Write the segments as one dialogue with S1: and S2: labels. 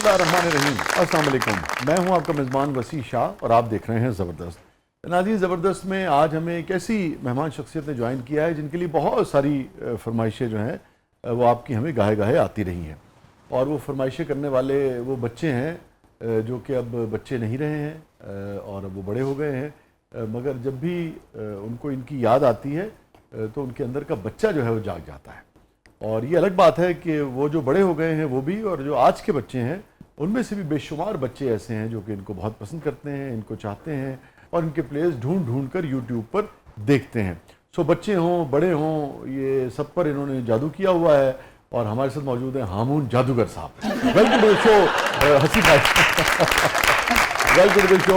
S1: बिस्मिल्लाहिर्रहमानिर्रहीम। अस्सलाम वालेकुम। मैं हूं आपका मेज़बान वसी शाह और आप देख रहे हैं ज़बरदस्त। नाज़रीन, ज़बरदस्त में आज हमें एक ऐसी मेहमान शख्सियत ने ज्वाइन किया है जिनके लिए बहुत सारी फरमाइशें जो हैं वो आपकी हमें गाहे गाहे आती रही हैं, और वो फरमाइशें करने वाले वो बच्चे हैं जो कि अब बच्चे नहीं रहे हैं और अब वो बड़े हो गए हैं, मगर जब भी उनको इनकी याद आती है तो उनके अंदर का बच्चा जो है वो जाग जाता है। और ये अलग बात है कि वो जो बड़े हो गए हैं वो भी, और जो आज के बच्चे हैं उनमें से भी बेशुमार बच्चे ऐसे हैं जो कि इनको बहुत पसंद करते हैं, इनको चाहते हैं और इनके प्लेस ढूंढ ढूंढ कर यूट्यूब पर देखते हैं। सो बच्चे हों बड़े हों, ये सब पर इन्होंने जादू किया हुआ है। और हमारे साथ मौजूद हैं हामून जादूगर साहब। Welcome to the show Haseeb भाई। Welcome to the show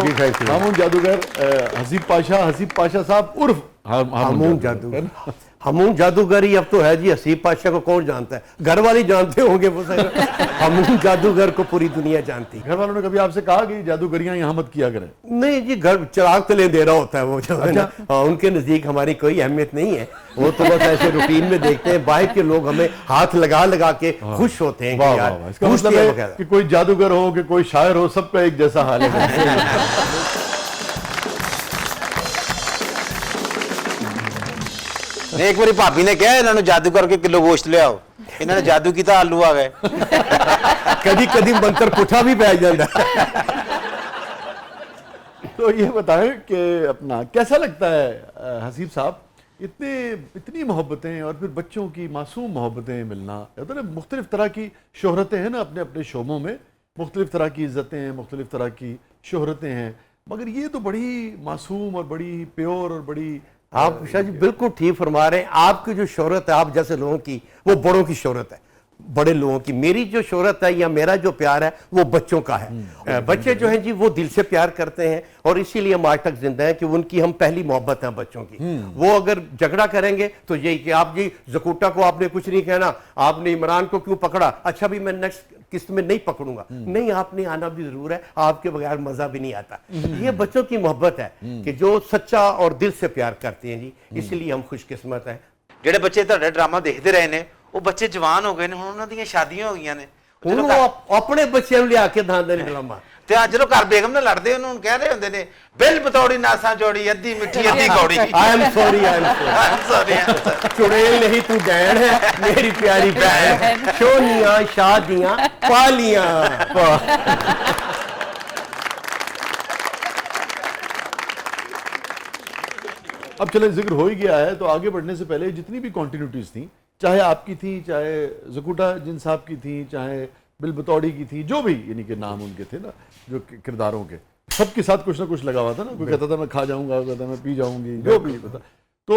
S1: Hamoon जादूगर हसीब पाशा साहब उर्फ
S2: हामून जादूगर। हामून जादूगर ही अब तो है जी, हसीब पाशा को कौन जानता है, घर वाले जानते होंगे वो। हामून जादूगर को पूरी दुनिया जानती है।
S1: घर वालों ने कभी आपसे कहा कि जादूगरियां यहाँ मत किया करें?
S2: नहीं जी, घर चिराग तले दे रहा होता है वो जो है ना। हाँ, उनके नजदीक हमारी कोई अहमियत नहीं है, वो तो बस ऐसे रूटीन में देखते हैं। बाहर के लोग हमें हाथ लगा लगा के खुश होते हैं कि यार,
S1: इसका मतलब है कि कोई जादूगर हो कि कोई शायर हो, सबका एक जैसा हाल है।
S3: एक बारी भाभी ने कहा इन्होंने जादू करके किलो गोश्त ले आओ, इन्होंने जादू की तो आलू आ गए।
S2: कभी कभी मंत्र पुठा भी पै जाता है।
S1: तो ये बताएं कि अपना कैसा लगता है हसीब साहब, इतनी मोहब्बतें और फिर बच्चों की मासूम मोहब्बतें मिलना। तो ना मुख्तलिफ तरह की शोहरतें हैं ना, अपने अपने शोबों में मुख्तलिफ तरह की इज्जतें हैं, मुख्तलिफ तरह की शोहरतें हैं, मगर ये तो बड़ी मासूम और बड़ी प्योर और बड़ी।
S2: आप शाह जी बिल्कुल ठीक फरमा रहे हैं। आपकी जो शोहरत है आप जैसे लोगों की, वो बड़ों की शोहरत है, बड़े लोगों की। मेरी जो शोहरत है या मेरा जो प्यार है वो बच्चों का है। बच्चे जो हैं जी वो दिल से प्यार करते हैं और इसीलिए हम आज तक जिंदा हैं कि उनकी हम पहली मोहब्बत है बच्चों की। वो अगर झगड़ा करेंगे तो यही कि आप जी जकूटा को आपने कुछ नहीं कहना, आपने इमरान को क्यों पकड़ा, अच्छा भी मैं नेक्स्ट किस्त में नहीं पकड़ूंगा। नहीं, आपने आना भी जरूर है, आपके बगैर मजा भी नहीं आता। ये बच्चों की मोहब्बत है कि जो सच्चा और दिल से प्यार करते हैं जी, इसलिए हम खुशकिस्मत हैं।
S3: ਜਿਹੜੇ ਬੱਚੇ ਤੁਹਾਡੇ ਡਰਾਮਾ ਦੇਖਦੇ ਰਹੇ ਨੇ ਉਹ ਬੱਚੇ ਜਵਾਨ ਹੋ ਗਏ ਨੇ, ਹੁਣ ਉਹਨਾਂ ਦੀਆਂ ਸ਼ਾਦੀਆਂ ਹੋ ਗਈਆਂ ਨੇ।
S2: ਆਪਣੇ ਬੱਚਿਆਂ ਨੂੰ ਲਿਆ ਕੇ ਦਾਂਦੇ ਨੇ ਡਰਾਮਾ।
S3: ਤੇ ਅੱਜ ਜਦੋਂ ਘਰ ਬੇਗਮ ਨਾਲ ਲੜਦੇ ਉਹਨੂੰ ਕਹਿ ਰਹੇ ਹੁੰਦੇ ਨੇ ਬਿਲ ਬਤੌੜੀ ਨਾਸਾਂ ਚੋੜੀ ਅੱਧੀ ਮਿੱਠੀ ਅੱਧੀ ਕੌੜੀ।
S2: आई एम सॉरी चुड़ैल नहीं तू डैन है मेरी प्यारी बहन, शोनियां शादियां पालियां।
S1: अब चले जिक्र हो ही गया है तो आगे बढ़ने से पहले जितनी भी कॉन्टिन्यूटीज थी, चाहे आपकी थी, चाहे जकूटा जिन साहब की थी, चाहे बिल बतौड़ी की थी, जो भी यानी कि नाम उनके थे ना, जो किरदारों के, सबके साथ कुछ ना कुछ लगा हुआ था ना। कोई कहता था मैं खा जाऊंगा, कहता मैं पी जाऊंगी, जो भी पता। तो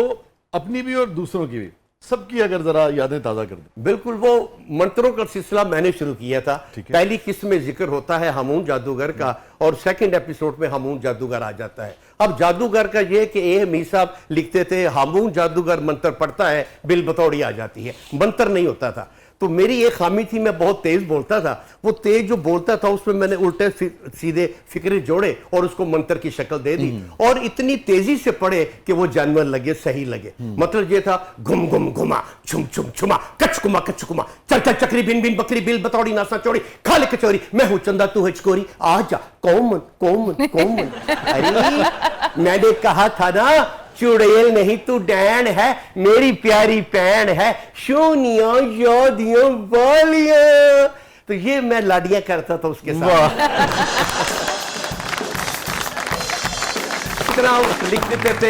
S1: अपनी भी और दूसरों की भी, सबकी अगर जरा यादें ताज़ा कर दें।
S2: बिल्कुल, वो मंत्रों का सिलसिला मैंने शुरू किया था। पहली किस्त में जिक्र होता है हामून जादूगर का और सेकंड एपिसोड में हामून जादूगर आ जाता है। अब जादूगर का ये कि ए हमीद साहब लिखते थे हामून जादूगर मंत्र पढ़ता है, बिल बतौड़ी आ जाती है, मंत्र नहीं होता था। तो मेरी एक खामी थी, मैं बहुत तेज बोलता था। वो तेज जो बोलता था उसमें मैंने उल्टे सीधे फिक्रे जोड़े और उसको मंत्र की शक्ल दे दी और इतनी तेजी से पढ़े कि वो जानवर लगे, सही लगे। मतलब ये था घुम घुम घुमा छुम छुम छुमा कच कुमा चल चल चक्री बिन बिन बकरी बिल बतौड़ी नासा चौड़ी खा ले कचौरी, मैं हूं चंदा तू है चकोरी, आ जा कौमन कौमन कौमन। अरे मैंने कहा था ना चुड़ैल नहीं तू डैन है मेरी प्यारी पैन है, शोनियां यादियां वालियां। तो ये मैं लाडियां करता था उसके साथ। लिख देते थे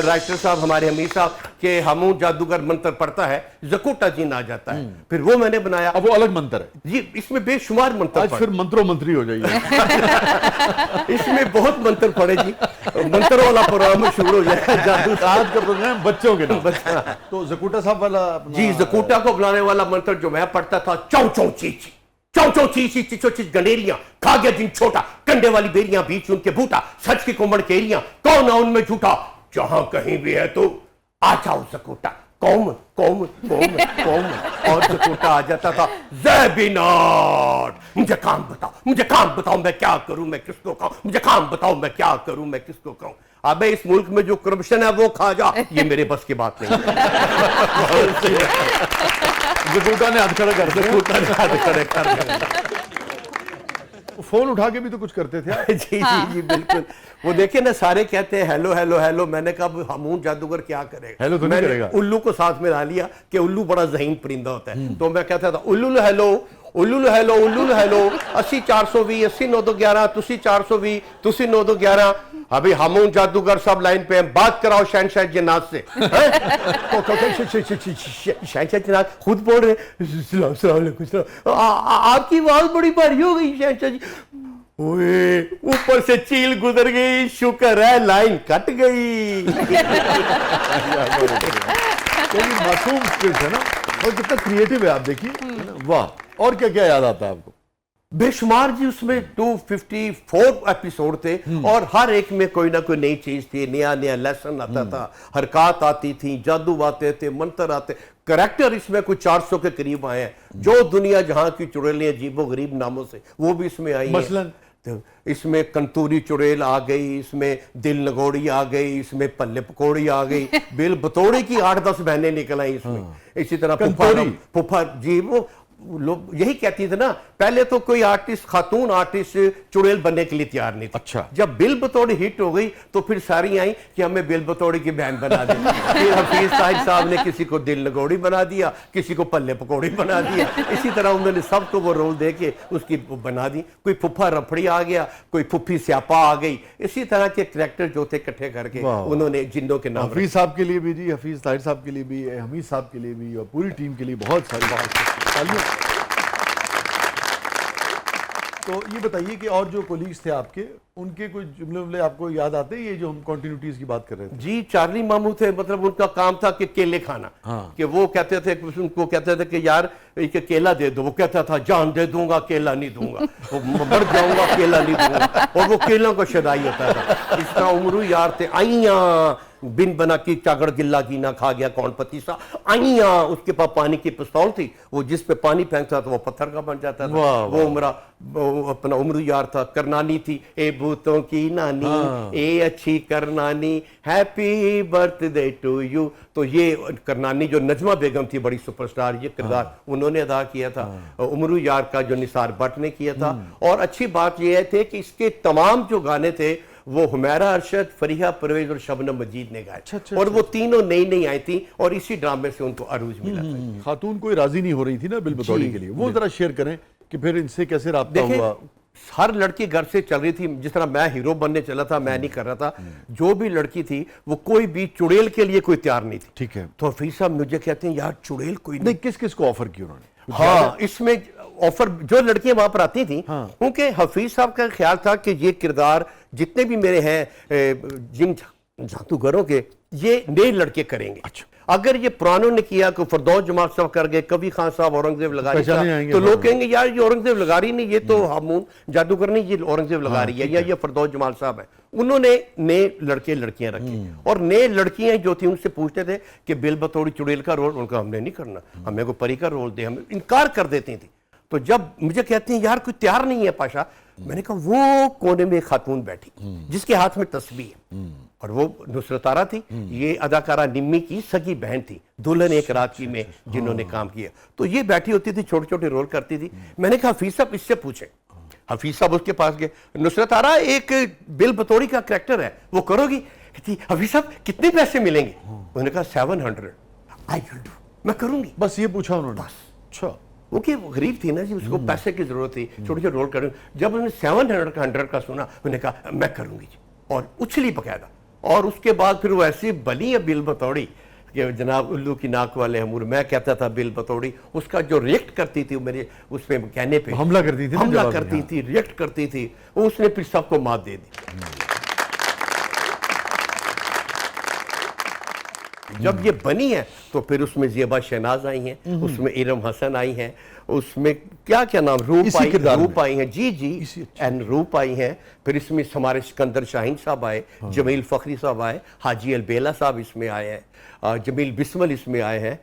S2: राइटर साहब हमारे हमीद साहब के हामून जादूगर मंत्र पढ़ता है, जकूटा जीन आ जाता है। फिर वो मैंने बनाया।
S1: अब वो अलग मंत्र है
S2: जी, इसमें बेशुमार मंत्र।
S1: आज फिर मंत्रो मंत्री हो जाइए।
S2: इसमें बहुत मंत्र पढ़े जी, मंत्र वाला प्रोग्राम शुरू हो जाए। जादू
S1: आज का प्रोग्राम बच्चों के नाम। तो जकूटा साहब वाला
S2: जी, जकूटा को बुलाने वाला मंत्र जो मैं पढ़ता था, चौ चौ चीची चौ चौ चीची चिचो चिच गंडेरियां खा गया जिन छोटा, कंडे वाली बेरियां बीच उनके बूटा, सच की कोमड़ केरियां कौन है उनमें झूठा, जहां कहीं भी है तो आ जाओ जकूटा कौम कौम कौम कौम। और जकूटा आ जाता था, ज़ैबिनाट मुझे काम बताओ मैं क्या करूं मैं किसको कहूं, मुझे काम बताओ मैं क्या करूं मैं किसको कहूं। अबे इस मुल्क में जो करप्शन है वो खा जा, ये मेरे बस की बात नहीं।
S1: जकूटा ने हाथ खड़ा कर दिया। फोन उठा के भी तो कुछ करते थे आप।
S2: जी जी जी बिल्कुल। वो देखिए ना, सारे कहते हैं हेलो हेलो हेलो, मैंने कहा अब हामून जादूगर क्या करेगा,
S1: हेलो तो नहीं
S2: मैंने
S1: करेगा।
S2: उल्लू को साथ में ला लिया कि उल्लू बड़ा ज़हीन परिंदा होता है, तो मैं कहता था उल्लू हेलो उल्लू हेलो उल्लू हेलो 80 420 80 911 तुसी 420 तुसी 911। अभी हामून जादूगर सब लाइन पे हैं, बात कराओ शहनशाह जिन्नात से। शहनशाह जिन्नात खुद बोल रहे सलाम सलाम अलैकुम सलाम, आपकी आवाज बड़ी भारी हो गई शहनशाह जी। ओए ऊपर से चील गुजर गई, शुक्र है लाइन कट गई।
S1: मासूम स्क्रिप्ट है ना, और कितना क्रिएटिव है आप देखिए, है ना? वाह। और क्या क्या याद आता है आपको?
S2: बेशुमार जी, उसमें 254 एपिसोड थे और हर एक में कोई ना कोई नई चीज थी, नया नया लेसन आता था, हरकत आती थी, जादू आते थे, मंत्र आते। करैक्टर इसमें कुछ 400 के करीब आए हैं, जो दुनिया जहां की चुड़ैलें अजीबो गरीब नामों से वो भी इसमें आई हैं।
S1: मसलन
S2: तो इसमें कंतूरी चुड़ैल आ गई, इसमें दिल लगोड़ी आ गई, इसमें पल्ले पकौड़ी आ गई, बिल बतौड़ी की 8-10 बहनें निकल आई इसमें। इसी तरह फुफा जी, वो लोग यही कहती थी ना, पहले तो कोई आर्टिस्ट, खातून आर्टिस्ट चुड़ैल बनने के लिए तैयार नहीं थी।
S1: अच्छा।
S2: जब बिल बतौड़ी हिट हो गई तो फिर सारी आई कि हमें बिल बतौड़ी की बहन बना दी। फिर हफीज साहब ने किसी को दिल लगोड़ी बना दिया, किसी को पल्ले पकौड़ी बना दिया। इसी तरह उन्होंने सबको वो रोल दे के उसकी बना दी। कोई फुफा रफड़ी आ गया, कोई फुफी स्यापा आ गई। इसी तरह के कैरेक्टर जो थे इकट्ठे करके उन्होंने जिन्नों के नाम।
S1: हफीज साहब के लिए भी जी, हफीज ताहिर साहब के लिए भी, हमीद साहब के लिए भी, और पूरी टीम के लिए बहुत सारी। तो ये बताइए कि और जो कोलीग्स थे आपके, उनके कुछ जुमले आपको याद आते हैं, ये जो हम कॉन्टिन्यूटीज की बात कर रहे थे?
S2: जी, चार्ली मामू थे, मतलब उनका काम था कि केले खाना।
S1: हाँ।
S2: कि वो कहते थे, उनको कहते थे कि यार एक केला दे दो, वो कहता था जान दे दूंगा केला नहीं दूंगा, वो मर जाऊंगा केला नहीं दूंगा, और वो केलों को शदाई होता था। इस तरह उमरू यार थे, आइया बिन बना की चागड़ गिल्ला की ना खा गया कौन पतीसा, आइया उसके पास पानी की पिस्तौल थी, वो जिस पे पानी फेंकता था वो पत्थर का बन जाता था। वो उमरा अपना उमरू यार था। करनानी थी, ए भूतों की नानी, ए अच्छी करनानी, हैप्पी बर्थडे टू यू। तो ये करनानी जो नजमा बेगम थी, बड़ी सुपरस्टार, ये किरदार उन्होंने अदा किया था। उमरू यार का जो निसार भट्ट ने किया था। और अच्छी बात यह थे कि इसके तमाम जो गाने थे वो हुमैरा अरशद, फरीहा परवेज और शबनम मजीद ने गाए। और वो तीनों नई नई आई थी और इसी ड्रामे से उनको अरूज मिला था।
S1: खातून कोई राजी नहीं हो रही थी ना बिल बतौड़ी के लिए, वो जरा शेयर करें कि फिर इनसे कैसे राब्ता हुआ।
S2: हर लड़की घर से चल रही थी, जिस तरह मैं हीरो बनने चला था, मैं नहीं कर रहा था, जो भी लड़की थी वो कोई भी चुड़ैल के लिए कोई तैयार नहीं थी।
S1: ठीक है।
S2: तो हफीज साहब मुझे कहते हैं यार चुड़ैल कोई
S1: नहीं, किस किस को ऑफर किया उन्होंने?
S2: हाँ, इसमें ऑफर जो लड़कियां वहां पर आती थी, क्योंकि हफीज साहब का ख्याल था कि ये किरदार जितने भी मेरे हैं जिन जादूगरों के, ये नए लड़के करेंगे। अच्छा। अगर ये पुरानों ने किया कि फरदौस जमात साहब कर गए, कभी खान साहब, औरंगजेब लगारी साहब, तो लोग कहेंगे यार ये औरंगजेब लगा रही नहीं, ये तो हामून जादूगर नहीं, ये औरंगजेब लगा रही है, या ये फरदौस जमाल साहब है। उन्होंने नए लड़के लड़कियां रखी, और नए लड़कियां जो थी उनसे पूछते थे कि बिल बतौड़ी चुड़ैल का रोल, उनका हमने नहीं करना, हमें को परी का रोल दे, हम इनकार कर देती थी। तो जब मुझे कहते हैं यार कोई तैयार नहीं है पाशा, मैंने कहा वो कोने में खातून बैठी जिसके हाथ में तस्बीह है, और वो नुसरत आरा थी। ये अदाकारा निम्मी की सगी बहन थी, दुल्हन एक रात की में जिन्होंने काम किया। तो ये बैठी होती थी, छोटे छोटे रोल करती थी। मैंने कहा हफीज साहब इससे पूछे। हफीज साहब उसके पास गए, नुसरत आरा एक बिल बतौड़ी का कैरेक्टर है, वो करोगी? हफीज साहब कितने पैसे मिलेंगे? उन्होंने कहा 700। आई विल डू, मैं करूंगी।
S1: बस ये पूछा उन्होंने? अच्छा।
S2: वो गरीब थी ना जी, उसको पैसे की जरूरत थी, छोटे छोटे रोल करूँ। जब उन्होंने 700 का 100 का सुना, उन्होंने कहा मैं करूंगी जी, और उछली बकायदा। और उसके बाद फिर वो ऐसी बनी है बिल बतौड़ी कि जनाब उल्लू की नाक वाले हमूर, मैं कहता था बिल बतौड़ी, उसका जो रिएक्ट करती थी मेरे उस पे कहने पे,
S1: हमला करती थी,
S2: हमला करती थी, रिएक्ट करती थी, उसने फिर सबको मात दे दी। जब ये बनी है तो फिर उसमें ज़ेबा शहनाज आई हैं, उसमें इरम हसन आई हैं, उसमें क्या क्या नाम, रूप आई हैं, जी जी, एंड रूप आई हैं। फिर इसमें हमारे सिकंदर शाहीन साहब आए, जमील फखरी साहब आए, हाजी अलबेला साहब इसमें आए हैं, जमील बिस्मल इसमें आए हैं,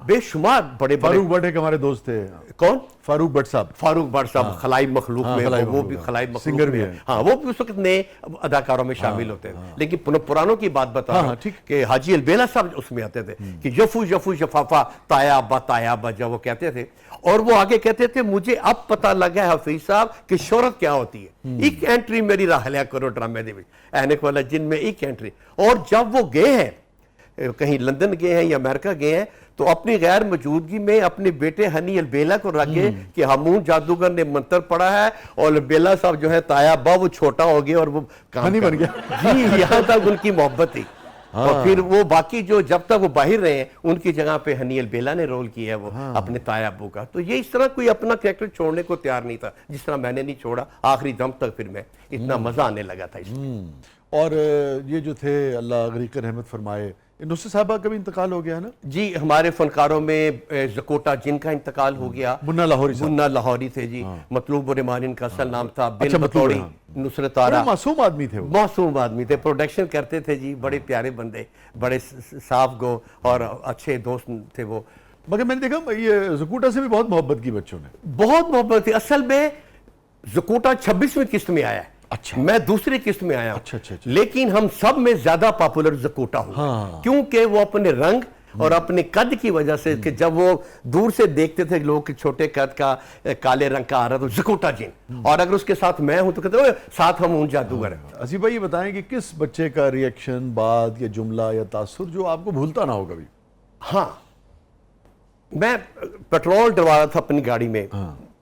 S2: बेशुमार बड़े बड़े।
S1: फारूक भट्ट एक हमारे दोस्त थे।
S2: कौन?
S1: फारूक भट्ट साहब।
S2: फारूक भट्ट साहब खलाई मखलूक में, वो भी खलाई मखलूक में, हाँ, वो भी उस वक्त नए अदाकारों में शामिल होते थे। लेकिन पुरानों की बात बता रहा हूं कि हाजी अलबेला साहब उसमें आते थे कि यफू यफू यफाफा ताया बा जब वो कहते थे, और वो आगे कहते थे मुझे अब पता लगा है हफीज साहब कि शोहरत क्या होती है। एक एंट्री मेरी रह लिया करो ड्रामे दे ऐनक वाला जिन में एक एंट्री। और जब वो गए हैं कहीं लंदन गए हैं या अमेरिका गए हैं तो अपनी गैर मौजूदगी में अपने बेटे हनी अलबेला को रखे कि हमून जादूगर ने मंत्र पढ़ा है और अलबेला साहब जो है तायाबा वो छोटा हो गया और वो
S1: हनी बन गया।
S2: जी यहाँ तक उनकी मोहब्बत थी। और फिर वो बाकी जो जब तक वो बाहर रहे हैं उनकी जगह पे हनी अलबेला ने रोल किया है वो अपने ताया अब्बू का। तो ये इस तरह कोई अपना कैरेक्टर छोड़ने को तैयार नहीं था जिस तरह मैंने नहीं छोड़ा आखिरी दम तक। फिर मैं इतना मजा आने लगा था इसमें।
S1: और ये जो थे अल्लाह गरीक रहमत फरमाए नुसरत साहबा का भी इंतकाल हो गया ना जी।
S2: हमारे फनकारों में जकोटा जिन का इंतकाल हो गया।
S1: मुन्ना
S2: लाहौरी थे जी। मतलूब रहमान इनका असल नाम था। बिल बतौड़ी नुसरत आरा।
S1: मासूम आदमी थे वो।
S2: मासूम आदमी थे। प्रोडक्शन करते थे जी। बड़े प्यारे बंदे बड़े साफ गो और अच्छे दोस्त थे वो।
S1: मगर मैंने देखा ये जकोटा से भी बहुत मोहब्बत की बच्चों ने।
S2: बहुत मोहब्बत थी। असल में जकोटा 26वीं किस्त में आया है।
S1: अच्छा।
S2: मैं दूसरी किस्त में आया।
S1: अच्छा।
S2: लेकिन हम सब में ज्यादा पॉपुलर जकोटा हुआ।
S1: हाँ।
S2: क्योंकि वो अपने रंग और अपने कद की वजह से कि जब वो दूर से देखते थे लोग छोटे कद का काले रंग का आ रहा तो जकोटा जिन और अगर उसके साथ मैं हूं तो कहते हो साथ हम हूं जादूगर है।
S1: असीफ भाई ये बताएं कि किस बच्चे का रिएक्शन बात या जुमला या तासुर जो आपको भूलता ना हो कभी।
S2: हाँ मैं पेट्रोल डलवा रहा था अपनी गाड़ी में।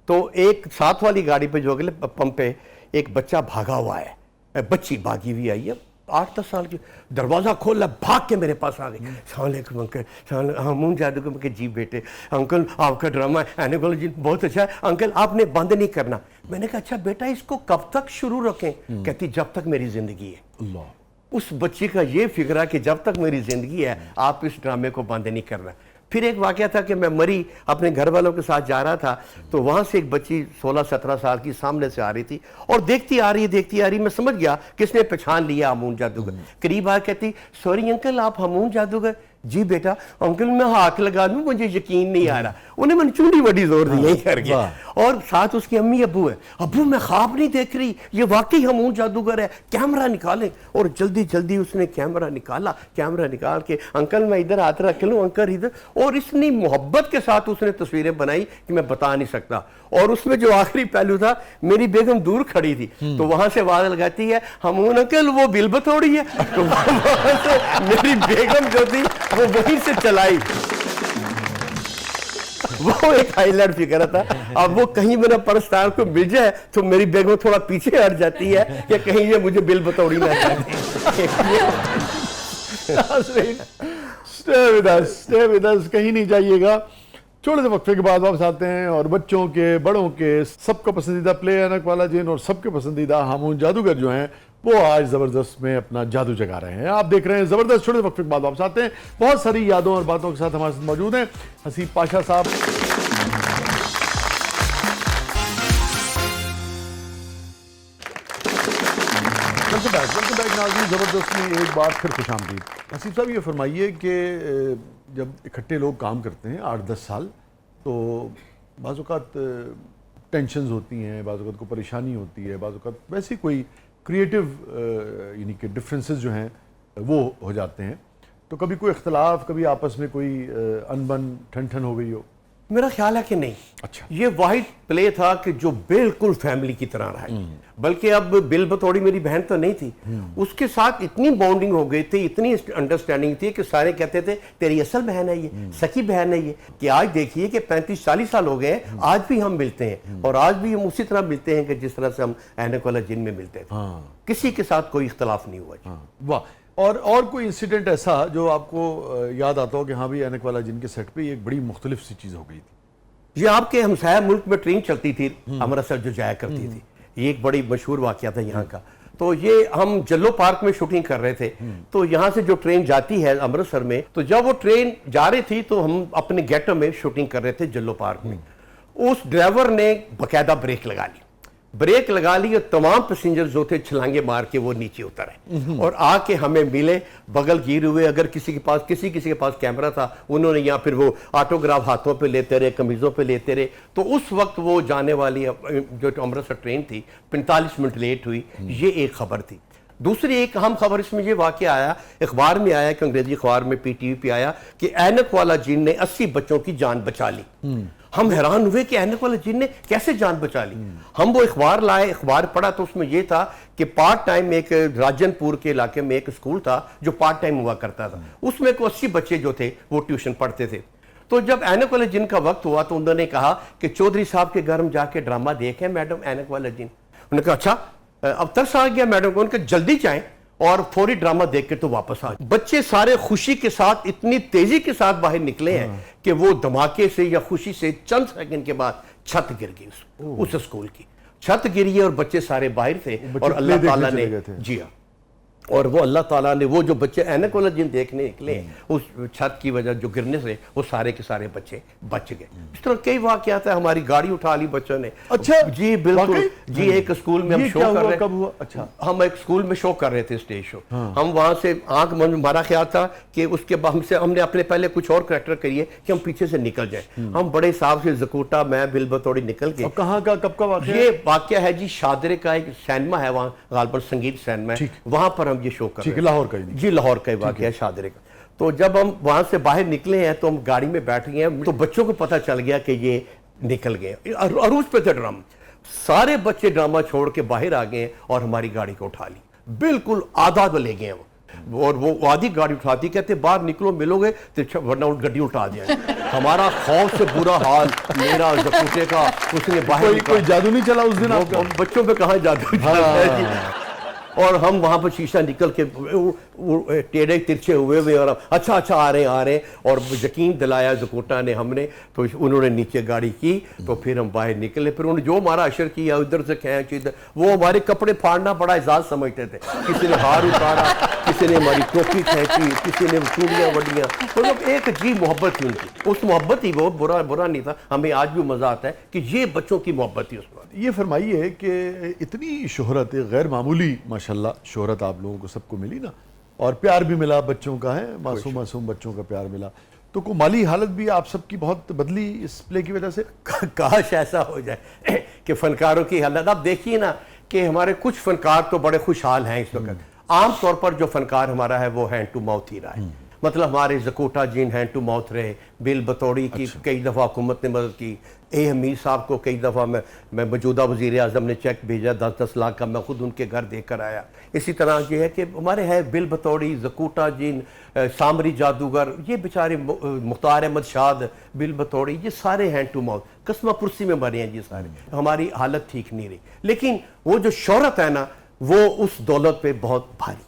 S2: तो एक साथ वाली गाड़ी पे जो अगले पंप पे एक बच्चा भागा हुआ है। बच्ची भागी हुई आई है 8-10 साल की। दरवाजा खोला भाग के मेरे पास आ गई। सलाम अलैकुम अंकल। हमून जादूगर के जी बेटे अंकल आपका ड्रामा एनिमल जी बहुत अच्छा है अंकल आपने बंद नहीं करना। मैंने कहा अच्छा बेटा इसको कब तक शुरू रखें। कहती जब तक मेरी जिंदगी है। अल्लाह। उस बच्ची का ये फिक्र है कि जब तक मेरी जिंदगी है आप इस ड्रामे को बंद नहीं करना। फिर एक वाकया था कि मैं मरी अपने घर वालों के साथ जा रहा था तो वहां से एक बच्ची 16-17 साल की सामने से आ रही थी और देखती आ रही मैं समझ गया किसने पहचान लिया हमून जादूगर। करीब आ कहती सॉरी अंकल आप हमून जादूगर। जी बेटा अंकल मैं हाथ लगा लूं मुझे यकीन नहीं आ रहा। उन्हें मैंने चूड़ी बड़ी जोर दी यही करके। और साथ उसकी अम्मी अब्बू है। अब्बू मैं ख्वाब नहीं देख रही ये वाकई हमून जादूगर है कैमरा निकाले। और जल्दी जल्दी उसने कैमरा निकाल के अंकल मैं इधर हाथ रख लूं अंकल इधर। और इतनी मोहब्बत के साथ उसने तस्वीरें बनाई कि मैं बता नहीं सकता। और उसमें जो आखिरी पहलू था मेरी बेगम दूर खड़ी थी तो वहां से आवाज लगाती है हमून अंकल वो बिल बतौड़ी है। तो वहां से मेरी बेगम जो थी वो वहीं से चलाई। वो एक हाईलाइट फिगर था। अब वो कहीं मेरा परस्तार को मिल जाए तो मेरी बेगम थोड़ा पीछे हट जाती है कि कहीं ये मुझे बिल बतौड़ी ना
S1: स्टे विद अस कहीं नहीं जाइएगा। छोटे से वक्फे के बाद वापस आते हैं और बच्चों के बड़ों के सबका पसंदीदा प्ले ऐनक वाला जिन और सबके पसंदीदा हमून जादूगर जो हैं वो आज जबरदस्त में अपना जादू जगा रहे हैं। आप देख रहे हैं जबरदस्त। छोटे से वक्फे के बाद वापस आते हैं। बहुत सारी यादों और बातों के साथ हमारे साथ मौजूद हैं हसीब पाशा साहब। वेलकम बैक नाज़रीन। जबरदस्त में एक बार फिर खुशामदीद। हसीब साहब ये फरमाइए कि जब इकट्ठे लोग काम करते हैं 8-10 साल तो बाज़ औक़ात टेंशन्स होती हैं, बाज़ औक़ात को परेशानी होती है, बाज़ औक़ात वैसी कोई क्रिएटिव यानी कि डिफरेंसेस जो हैं वो हो जाते हैं। तो कभी कोई इख्तलाफ कभी आपस में कोई अनबन ठन हो गई हो?
S2: मेरा ख्याल है कि नहीं।
S1: अच्छा।
S2: ये वाहिद प्ले था कि जो बिल्कुल फैमिली की तरह रहा है। बल्कि अब बिल बतौड़ी मेरी बहन तो नहीं थी उसके साथ इतनी बॉन्डिंग हो गई थी इतनी अंडरस्टैंडिंग थी कि सारे कहते थे तेरी असल बहन है ये सखी बहन है ये। कि आज देखिए कि 35-40 साल हो गए आज भी हम मिलते हैं और आज भी हम उसी तरह मिलते हैं कि जिस तरह से हम ऐनक वाला जिन में मिलते थे। किसी के साथ कोई इख्तलाफ नहीं हुआ।
S1: वाह। और कोई इंसिडेंट ऐसा जो आपको याद आता हो कि हाँ भाई ऐनक वाला जिन के सेट पे एक बड़ी मुख्तलिफ सी चीज हो गई थी?
S2: ये आपके हमसाया मुल्क में ट्रेन चलती थी अमृतसर जो जाया करती थी। ये एक बड़ी मशहूर वाकया था यहाँ का। तो ये हम जल्लो पार्क में शूटिंग कर रहे थे तो यहाँ से जो ट्रेन जाती है अमृतसर में तो जब वो ट्रेन जा रही थी तो हम अपने गेटो में शूटिंग कर रहे थे जल्लो पार्क में। उस ड्राइवर ने बाकायदा ब्रेक लगा ली और तमाम पैसेंजर जो थे छलांगे मार के वो नीचे उतरे और आके हमें मिले बगल गिर हुए। अगर किसी के पास कैमरा था उन्होंने या फिर वो ऑटोग्राफ हाथों पे लेते रहे कमीजों पे लेते रहे। तो उस वक्त वो जाने वाली जो अमृतसर ट्रेन थी 45 मिनट लेट हुई। ये एक खबर थी। दूसरी एक अहम खबर इसमें ये वाकया आया अखबार में आया कि अंग्रेजी अखबार में PTV पे आया कि ऐनक वाला जिन ने 80 बच्चों की जान बचा ली। हम हैरान हुए कि ऐनक वाले जिन ने कैसे जान बचा ली। हम वो अखबार लाए, अखबार पढ़ा तो उसमें यह था कि पार्ट टाइम एक राजनपुर के इलाके में एक स्कूल था जो पार्ट टाइम हुआ करता था, उसमें को 80 बच्चे जो थे वो ट्यूशन पढ़ते थे। तो जब ऐनक वाले जिन का वक्त हुआ तो उन्होंने कहा कि चौधरी साहब के घर हम जाके ड्रामा देखें मैडम ऐनक वाले जिन। उन्होंने कहा अच्छा, अब तरस आ गया मैडम को। उनके जल्दी जाएं और फौरी ड्रामा देख के तो वापस आ। बच्चे सारे खुशी के साथ इतनी तेजी के साथ बाहर निकले हैं कि वो धमाके से या खुशी से चंद सेकंड के बाद छत गिर गई उस स्कूल की। छत गिरी और बच्चे सारे बाहर थे और अल्लाह ताला ने, जी हाँ, और वो अल्लाह ताला ने वो जो बच्चे ऐनक वाला जिन देखने निकले उस छत की वजह जो गिरने से वो सारे के सारे बच्चे बच गए। इस तरह कई वाकयात है। हमारी गाड़ी उठा ली बच्चों ने।
S1: अच्छा
S2: जी बिल्कुल जी। एक स्कूल में हम शो कर रहे,
S1: कब हुआ? अच्छा,
S2: हम एक स्कूल में शो कर रहे थे, स्टेज शो। हम वहां से आंख मन हमारा ख्याल था कि उसके बाद हमने अपने पहले कुछ और करैक्टर करिए कि हम पीछे से निकल जाए। हम बड़े साहब से जकूटा मैं बिल बतौड़ी निकल के।
S1: कहाँ का कब का वाकया?
S2: ये वाकया है जी शादरे का एक सिनेमा है वहाँ, गालपुर संगीत सिनेमा है, वहां पर हम ये शो कर रहे हैं।
S1: लाहौर का
S2: जी, लाहौर का वाकया है शादरे का। तो जब हम वहां से बाहर निकले हैं तो हम गाड़ी में बैठ गए हैं, तो बच्चों को पता चल गया कि ये निकल गए। अरूज पे थे ड्रामा, सारे बच्चे ड्रामा छोड़ के बाहर आ गए और हमारी गाड़ी को उठा ली, बिल्कुल आधा ले गए वो। और वो आधी गाड़ी उठाती, कहते बाहर निकलो मिलोगे तो वरना गड्डी उठा दिया। हमारा खौफ से बुरा हाल मेरा जकूटे का। उसने बाहर
S1: कोई जादू नहीं चला उस दिन आपका?
S2: बच्चों पे कहाँ जादू चला है जी। और हम वहां पर शीशा निकल के टेढ़े तिरछे हुए और अच्छा आ रहे और यकीन दिलाया जकोटा ने हमने। तो उन्होंने नीचे गाड़ी की तो फिर हम बाहर निकले। फिर उन्होंने जो हमारा अशर किया, उधर से खींच इधर, वो हमारे कपड़े फाड़ना बड़ा एजाज समझते थे। किसी ने हार उतारा, किसी ने हमारी टोपी खींची, किसी ने चूड़ियाँ वड़ियाँ। मतलब एक अजीब मोहब्बत थी उनकी। उस मोहब्बत ही वो बुरा नहीं था। हमें आज भी मजा आता है कि ये बच्चों की मोहब्बत थी उस वक्त।
S1: ये फरमाइए कि इतनी शोहरत, गैर मामूली माशाल्लाह शोहरत आप लोगों को सबको मिली ना, और प्यार भी मिला बच्चों का, है मासूम बच्चों का प्यार मिला, तो को माली हालत भी आप सबकी बहुत बदली इस प्ले की वजह से?
S2: काश ऐसा हो जाए कि फनकारों की हालत। आप देखिए ना कि हमारे कुछ फनकार तो बड़े खुशहाल हैं इस वक्त। आम तौर पर जो फनकार हमारा है वो हैंड टू माउथ ही रहा है। मतलब हमारे जकोटा जिन हैंड टू माउथ रहे, बिल बतौड़ी की कई दफ़ा हुकूमत ने मदद की, ए हमीद साहब को कई दफ़ा मैं मौजूदा वज़ीर आज़म ने चेक भेजा 10-10 लाख का, मैं खुद उनके घर देख कर आया। इसी तरह ये है कि हमारे है बिल बतौड़ी, जकोटा जिन, सामरी जादूगर, ये बेचारे मुख्तार अहमद शाद, बिल बतौड़ी, ये सारे हैंड टू माउथ कस्मा पुरसी में मरे हैं जी सारे। हमारी हालत ठीक नहीं रही, लेकिन वो जो शोहरत है ना वो उस दौलत पे बहुत भारी,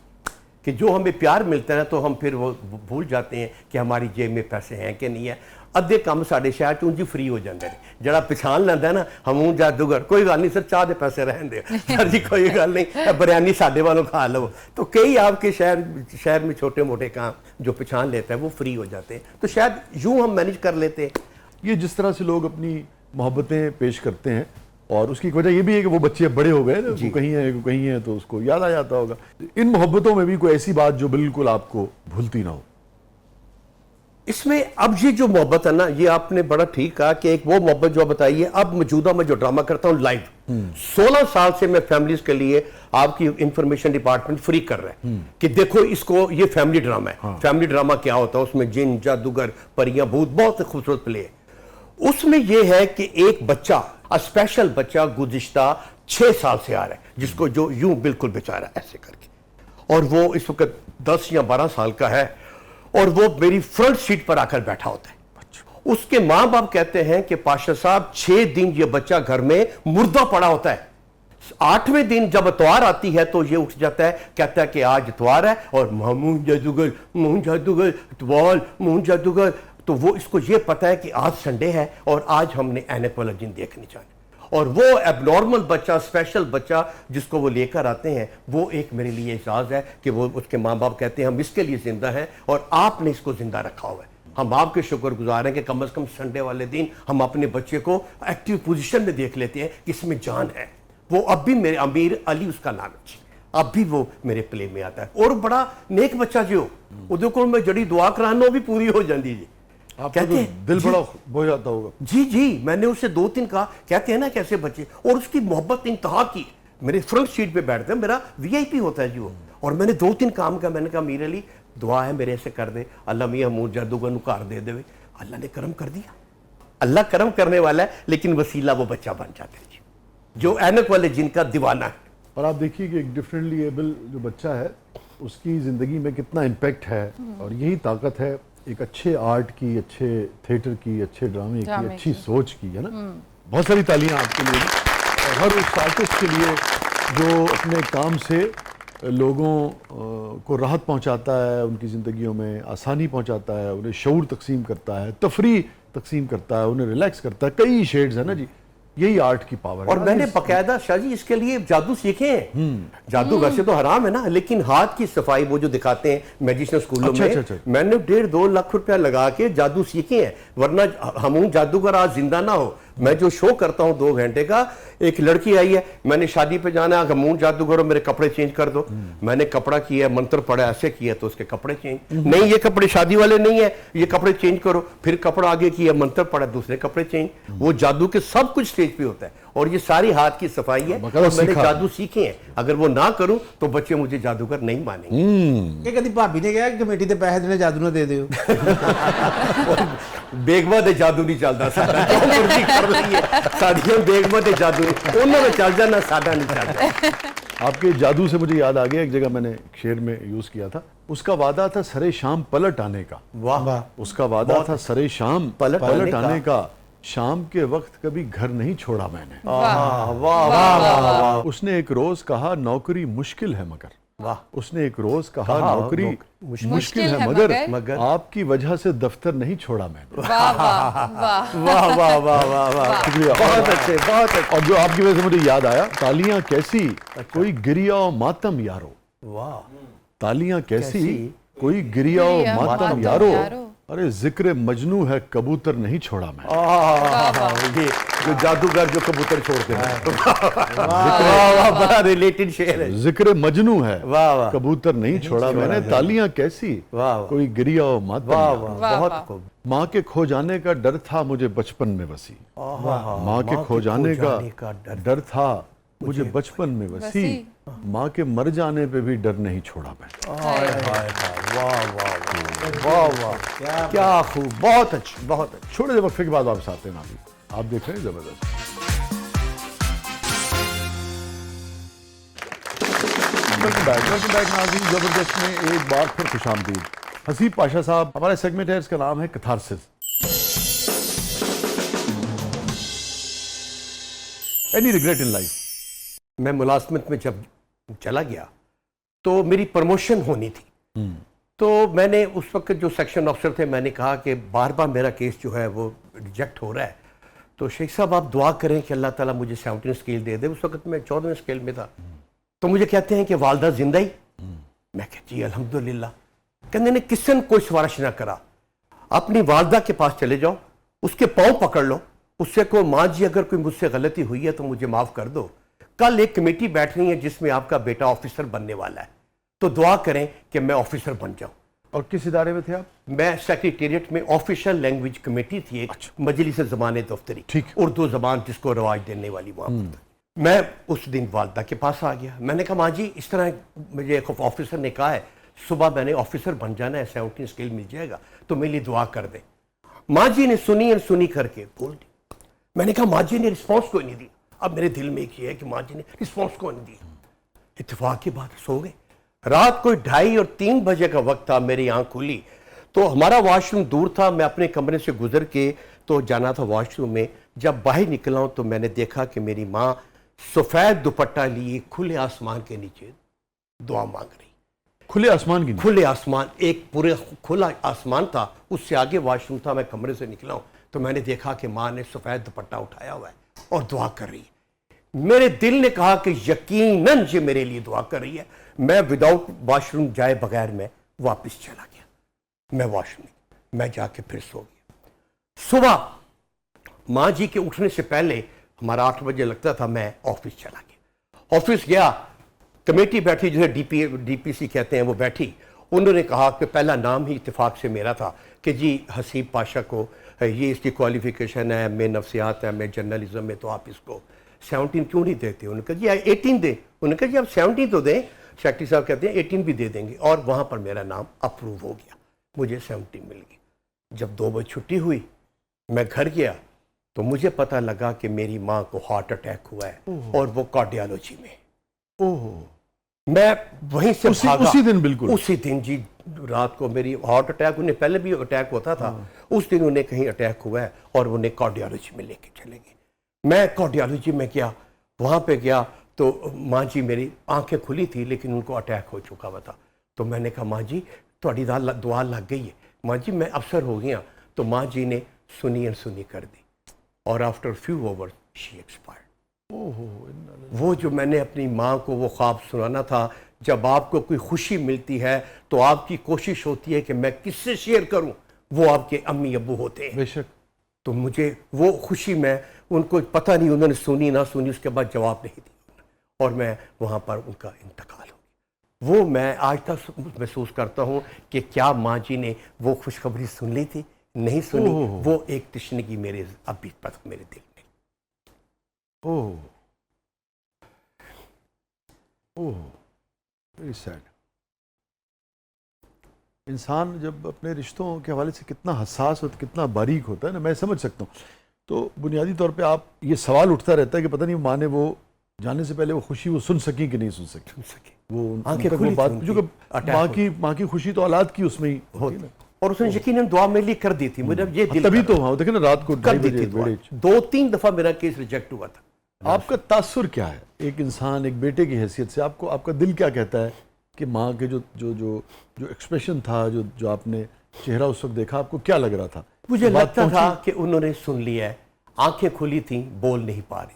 S2: कि जो हमें प्यार मिलता है तो हम फिर वो भूल जाते हैं कि हमारी जेब में पैसे हैं कि नहीं है। अद्धे काम साढ़े शहर चूँ जी फ्री हो जाते हैं। जरा पछान लेंदा ना हमून जादूगर, कोई गल नहीं सर, चाह दे पैसे रहन दे सर जी, कोई गल नहीं, बिरयानी साढ़े वालों खा लो। तो कई आपके शहर में छोटे मोटे काम जो पछान लेता है वो फ्री हो जाते हैं। तो शायद यूँ हम मैनेज कर लेते हैं।
S1: ये जिस तरह से लोग अपनी मोहब्बतें पेश करते हैं, और उसकी वजह ये भी है कि वो बच्चे बड़े हो गए ना, वो कहीं है तो उसको याद आ जाता होगा। इन मोहब्बतों में भी कोई ऐसी बात जो बिल्कुल आपको भूलती ना हो?
S2: इसमें अब ये जो मोहब्बत है ना, ये आपने बड़ा ठीक कहा कि एक वो मोहब्बत जो बताई है। अब मौजूदा मैं जो ड्रामा करता हूँ लाइव, 16 साल से मैं फैमिलीज के लिए आपकी इंफॉर्मेशन डिपार्टमेंट फ्री कर रहा है कि देखो इसको, ये फैमिली ड्रामा है। फैमिली ड्रामा क्या होता है, उसमें जिन जादूगर परियां भूत, बहुत खूबसूरत प्ले है। उसमें यह है कि एक बच्चा, स्पेशल बच्चा गुज़िश्ता 6 साल से आ रहा है, जिसको जो यूं बिल्कुल बेचारा ऐसे करके, और वो इस वक्त 10 या 12 साल का है, और वो मेरी फ्रंट सीट पर आकर बैठा होता है। उसके माँ बाप कहते हैं कि पाशा साहब 6 दिन ये बच्चा घर में मुर्दा पड़ा होता है। 8वें दिन जब इतवार आती है तो ये उठ जाता है, कहता है कि आज इतवार है और मून जादूगर इतवार मून जादूगर। तो वो इसको ये पता है कि आज संडे है और आज हमने ऐनक वाला जिन देखने जाना। और वो एबनॉर्मल बच्चा, स्पेशल बच्चा जिसको वो लेकर आते हैं, वो एक मेरे लिए एहसास है कि वो, उसके माँ बाप कहते हैं हम इसके लिए जिंदा हैं और आपने इसको जिंदा रखा हुआ है। हम आपके शुक्रगुजार हैं कि कम से कम संडे वाले दिन हम अपने बच्चे को एक्टिव पोजीशन में देख लेते हैं कि इसमें जान है। वो अब भी मेरे अमीर अली उसका नाम है, अब भी वो मेरे प्ले में आता है। और बड़ा नेक बच्चा जो उदे को मैं जड़ी दुआ कराना भी पूरी हो जाती जी।
S1: कहते हैं दिल बड़ा हो जाता होगा।
S2: जी, मैंने उससे 2-3 कहा, कहते हैं ना कैसे बच्चे, और उसकी मोहब्बत इंतहा की। मेरे फ्रंट सीट पे बैठते हैं, मेरा VIP होता है जी वो। और मैंने 2-3 काम का, मैंने कहा मीर अली दुआ है मेरे से कर दे, अल्लाह मियां मूर जादूगर नु घर दे देवे। अल्लाह ने करम कर दिया। अल्लाह करम करने वाला है, लेकिन वसीला वो बच्चा बन जाता है जी, जो ऐनक वाले जिनका दीवाना है।
S1: और आप देखिए कि एक डिफरेंटली एबल जो बच्चा है उसकी ज़िंदगी में कितना इम्पैक्ट है, और यही ताकत है एक अच्छे आर्ट की, अच्छे थिएटर की, अच्छे ड्रामे की, अच्छी सोच की, है ना। बहुत सारी तालियां आपके लिए और हर उस आर्टिस्ट के लिए जो अपने काम से लोगों को राहत पहुंचाता है, उनकी ज़िंदगियों में आसानी पहुंचाता है, उन्हें शऊर तकसीम करता है, तफरी तकसीम करता है, उन्हें रिलैक्स करता है। कई शेड्स है ना जी, यही आर्ट की पावर है।
S2: और मैंने बकायदा शाह जी इसके लिए जादू सीखे हैं। जादू वैसे तो हराम है ना, लेकिन हाथ की सफाई वो जो दिखाते हैं मैजिशियन स्कूलों में,
S1: अच्छा।
S2: मैंने 1.5-2 लाख रुपया लगा के जादू सीखे हैं। वरना हम जादूगर आज जिंदा ना हो। मैं जो शो करता हूं 2 घंटे का, एक लड़की आई है, मैंने शादी पे जाना है, हमून जादूगर मेरे कपड़े चेंज कर दो। मैंने कपड़ा किया, मंत्र पढ़ा, ऐसे किया तो उसके कपड़े चेंज। नहीं, ये कपड़े शादी वाले नहीं है, ये कपड़े चेंज करो। फिर कपड़ा आगे किया, मंत्र पढ़ा, दूसरे कपड़े चेंज। वो जादू के सब कुछ स्टेज पे होता है, और ये सारी हाथ की सफाई है। मैंने जादू सीखे हैं, अगर वो ना करूं तो बच्चे मुझे जादूगर नहीं मानेंगे।
S3: ये कभी भाभी ने कहा कमेटी के पैसे देने जादू ना दे दियो।
S2: बेगमा दे जादू नहीं चलता, साडा जो मर्जी कर रही है साडियां बेगमा दे जादू उन्होंने चल जाना, साडा नहीं चलता।
S1: आपके जादू से मुझे याद आ गया, एक जगह मैंने शेर में यूज किया था, उसका वादा था सरे शाम पलट आने का।
S2: वाह,
S1: उसका वादा था सरे शाम
S2: पलट
S1: आने का। शाम के वक्त कभी घर नहीं छोड़ा मैंने।
S2: वाह वाह,
S1: उसने एक रोज कहा नौकरी मुश्किल है मगर,
S2: वाह,
S1: उसने एक रोज कहा नौकरी मुश्किल है मगर आपकी वजह से दफ्तर नहीं छोड़ा मैंने।
S2: वाह वाह वाह वाह वाह,
S1: शुक्रिया,
S2: बहुत अच्छे, बहुत अच्छे।
S1: और जो आपकी वजह से मुझे याद आया, तालियां कैसी कोई गिरिया मातम यारो।
S2: वाह,
S1: तालियां कैसी कोई गिरिया मातम यारो। अरे जिक्र मजनू है कबूतर नहीं छोड़ा मैं।
S2: ये जो जादूगर जो कबूतर छोड़ते हैं, वाह, बड़ा रिलेटेड शेर है।
S1: जिक्र मजनू है,
S2: वाह,
S1: कबूतर नहीं छोड़ा मैंने। तालियां कैसी कोई गिरिया मातम यारो।
S2: बहुत खूब।
S1: माँ के खो जाने का डर था मुझे बचपन में वसी। माँ के खो जाने का डर था मुझे बचपन में वसी। माँ के मर जाने पे भी डर नहीं छोड़ा मैं।
S2: वाह वाह वाह, क्या खूब, बहुत अच्छी, बहुत अच्छी।
S1: छोटे से वक्फे के बाद वापस आते हैं नाज़रीन, आप देख रहे हैं जबरदस्त। वेलकम बैक नाज़रीन, जबरदस्त में एक बार फिर खुशामदीद। हसीब पाशा साहब, हमारा सेगमेंट है, इसका नाम है catharsis. Any regret in life?
S2: मैं मुलाजमत में जब चला गया तो मेरी प्रमोशन होनी थी, तो मैंने उस वक्त जो सेक्शन ऑफिसर थे, मैंने कहा कि बार बार मेरा केस जो है वो रिजेक्ट हो रहा है, तो शेख साहब आप दुआ करें कि अल्लाह ताला मुझे 17 स्केल दे दे। उस वक्त मैं 14वें स्केल में था। तो मुझे कहते हैं कि वालदा जिंदा ही? मैं कह जी अल्हम्दुलिल्लाह। कहते ने किसी ने कोई सिफारिश ना करा, अपनी वालदा के पास चले जाओ, उसके पाँव पकड़ लो, उससे को माँ जी अगर कोई मुझसे गलती हुई है तो मुझे माफ़ कर दो। कल एक कमेटी बैठ रही है जिसमें आपका बेटा ऑफिसर बनने वाला है, तो दुआ करें कि मैं ऑफिसर बन जाऊं।
S1: और किस इदारे में थे आप?
S2: मैं सेक्रेटेरिएट में ऑफिशियल लैंग्वेज कमेटी थी, एक मजलिस ज़बान दफ्तरी, उर्दू ज़बान जिसको रवाज देने वाली वहाँ पर। मैं उस दिन वालदा के पास आ गया। मैंने कहा माँ जी इस तरह मुझे एक ऑफिसर ने कहा है सुबह मैंने ऑफिसर बन जाना है, 17 स्केल मिल जाएगा, तो मेरे लिए दुआ कर दे। माँ जी ने सुनी करके बोल दी। मैंने कहा माँ जी ने रिस्पॉन्स कोई नहीं दिया। अब मेरे दिल में एक ही है कि माँ जी ने रिस्पॉन्स को नहीं दिया। इत्तेफाक की बात, सो गए। रात कोई 2:30 और 3 बजे का वक्त था, मेरी आंख खुली तो हमारा वॉशरूम दूर था। मैं अपने कमरे से गुजर के तो जाना था वॉशरूम में। जब बाहर निकला हूं तो मैंने देखा कि मेरी माँ सफ़ेद दुपट्टा लिए खुले आसमान के नीचे दुआ मांग रही।
S1: खुले आसमान की? खुले
S2: आसमान, एक पूरे खुला आसमान था, उससे आगे वॉशरूम था। मैं कमरे से निकला हूं तो मैंने देखा कि माँ ने सफ़ेद दुपट्टा उठाया हुआ है और दुआ कर रही है। मेरे दिल ने कहा कि यकीनन ये मेरे लिए दुआ कर रही है। मैं विदाउट वॉशरूम जाए बगैर मैं वापस चला गया। मैं वॉशरूम मैं जाके फिर सो गया। सुबह माँ जी के उठने से पहले हमारा 8 बजे लगता था, मैं ऑफिस चला गया। ऑफिस गया, कमेटी बैठी, जिसे डीपीसी कहते हैं, वो बैठी। उन्होंने कहा कि पहला नाम ही इत्तेफाक से मेरा था कि जी हसीब पाशा को ये इसकी क्वालिफिकेशन है, मैं नफ्सियात है, मैं जर्नलिज्म में, तो आप इसको 17 क्यों नहीं देते? उन्होंने कहा जी 18 दें। उन्होंने कहा जी आप 17 तो दें। सेक्रेटरी साहब कहते हैं 18 भी दे देंगे, और वहाँ पर मेरा नाम अप्रूव हो गया, मुझे 17 मिल गई। जब 2 बजे छुट्टी हुई, मैं घर गया, तो मुझे पता लगा कि मेरी माँ को हार्ट अटैक हुआ है और वो कार्डियोलॉजी में।
S1: ओहो,
S2: मैं वहीं से भागा।
S1: उसी दिन? बिल्कुल
S2: उसी दिन जी, रात को मेरी हार्ट अटैक, उन्हें पहले भी अटैक होता था, उस दिन उन्हें कहीं अटैक हुआ है और उन्हें कार्डियोलॉजी में लेके चले गए। मैं कार्डियोलॉजी में गया, वहाँ पे गया तो माँ जी मेरी आंखें खुली थी लेकिन उनको अटैक हो चुका हुआ था। तो मैंने कहा माँ जी थोड़ी दुआ लग गई है, माँ जी मैं अफसर हो गया। तो माँ जी ने सुनी कर दी और after few hours she expired. वो जो मैंने अपनी माँ को वो ख्वाब सुनाना था, जब आपको कोई खुशी मिलती है तो आपकी कोशिश होती है कि मैं किससे शेयर करूं, वो आपके अम्मी अब्बू होते हैं।
S1: बेशक।
S2: तो मुझे वो खुशी में, उनको पता नहीं उन्होंने सुनी ना सुनी, उसके बाद जवाब नहीं दिया और मैं वहाँ पर उनका इंतकाल हो गया। वो मैं आज तक महसूस करता हूँ कि क्या माँ जी ने वो खुशखबरी सुन ली थी, नहीं सुनी। वो एक तशनगी मेरे अभी तक मेरे दिल में।
S1: ओह ओह, वेरी सैड। इंसान जब अपने रिश्तों के हवाले से कितना हसास और कितना बारीक होता है ना, मैं समझ सकता हूँ। तो बुनियादी तौर पे आप ये सवाल उठता रहता है कि पता नहीं माँ ने वो जाने से पहले वो खुशी वो सुन सकी कि नहीं सुन सकी। वो
S2: आंखें
S1: वो
S2: खुली
S1: बात
S2: थी
S1: जो कि माँ की खुशी तो औलाद की उसमें ही होती है ना।
S2: और उसने यकीनन दुआ मेरे लिए कर दी थी। मुझे ये दिल
S1: तभी तो हाँ देखे ना, रात को
S2: कर दी थी दुआ। 2-3 दफा मेरा केस रिजेक्ट हुआ था।
S1: आपका तासुर क्या है एक इंसान, एक बेटे की हैसियत से? आपको आपका दिल क्या कहता है कि माँ के जो जो जो जो एक्सप्रेशन था, जो जो आपने चेहरा उस वक्त देखा, आपको क्या लग रहा था?
S2: मुझे लगता था कि उन्होंने सुन लिया है, आंखें खुली थी, बोल नहीं पा रही थी।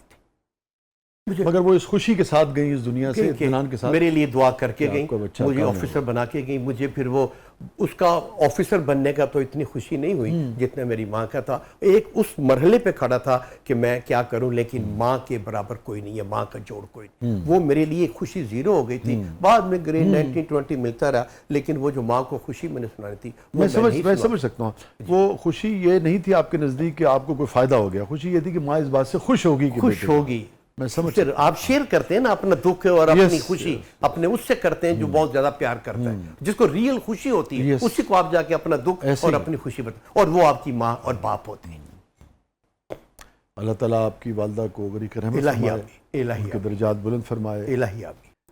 S1: मगर वो इस खुशी के साथ गई इस दुनिया से, इत्मीनान के साथ,
S2: मेरे लिए दुआ करके गई, मुझे
S1: काम
S2: ऑफिसर बना के गई। मुझे फिर वो उसका ऑफिसर बनने का तो इतनी खुशी नहीं हुई जितना मेरी माँ का था। एक उस मरहले पे खड़ा था कि मैं क्या करूं, लेकिन माँ के बराबर कोई नहीं है, माँ का जोड़ कोई नहीं। वो मेरे लिए खुशी जीरो हो गई थी। बाद में ग्रेड 1920 मिलता रहा, लेकिन वो जो माँ को खुशी मैंने सुनाई थी
S1: मैं समझ सकता हूँ। वो खुशी ये नहीं थी आपके नजदीक कि आपको कोई फायदा हो गया, खुशी ये थी कि माँ इस बात से खुश होगी,
S2: खुश होगी।
S1: मैं समझ,
S2: आप शेयर करते हैं ना अपना दुख और अपनी खुशी अपने उससे करते हैं जो बहुत ज्यादा प्यार करता है, जिसको रियल खुशी होती है, उसी को आप जाके अपना दुख और अपनी खुशी बता, और वो आपकी माँ और बाप होते हैं।
S1: अल्लाह ताला आपकी वालदा को गरीक रहमत फरमाए, उनके दर्जात बुलंद फरमाए।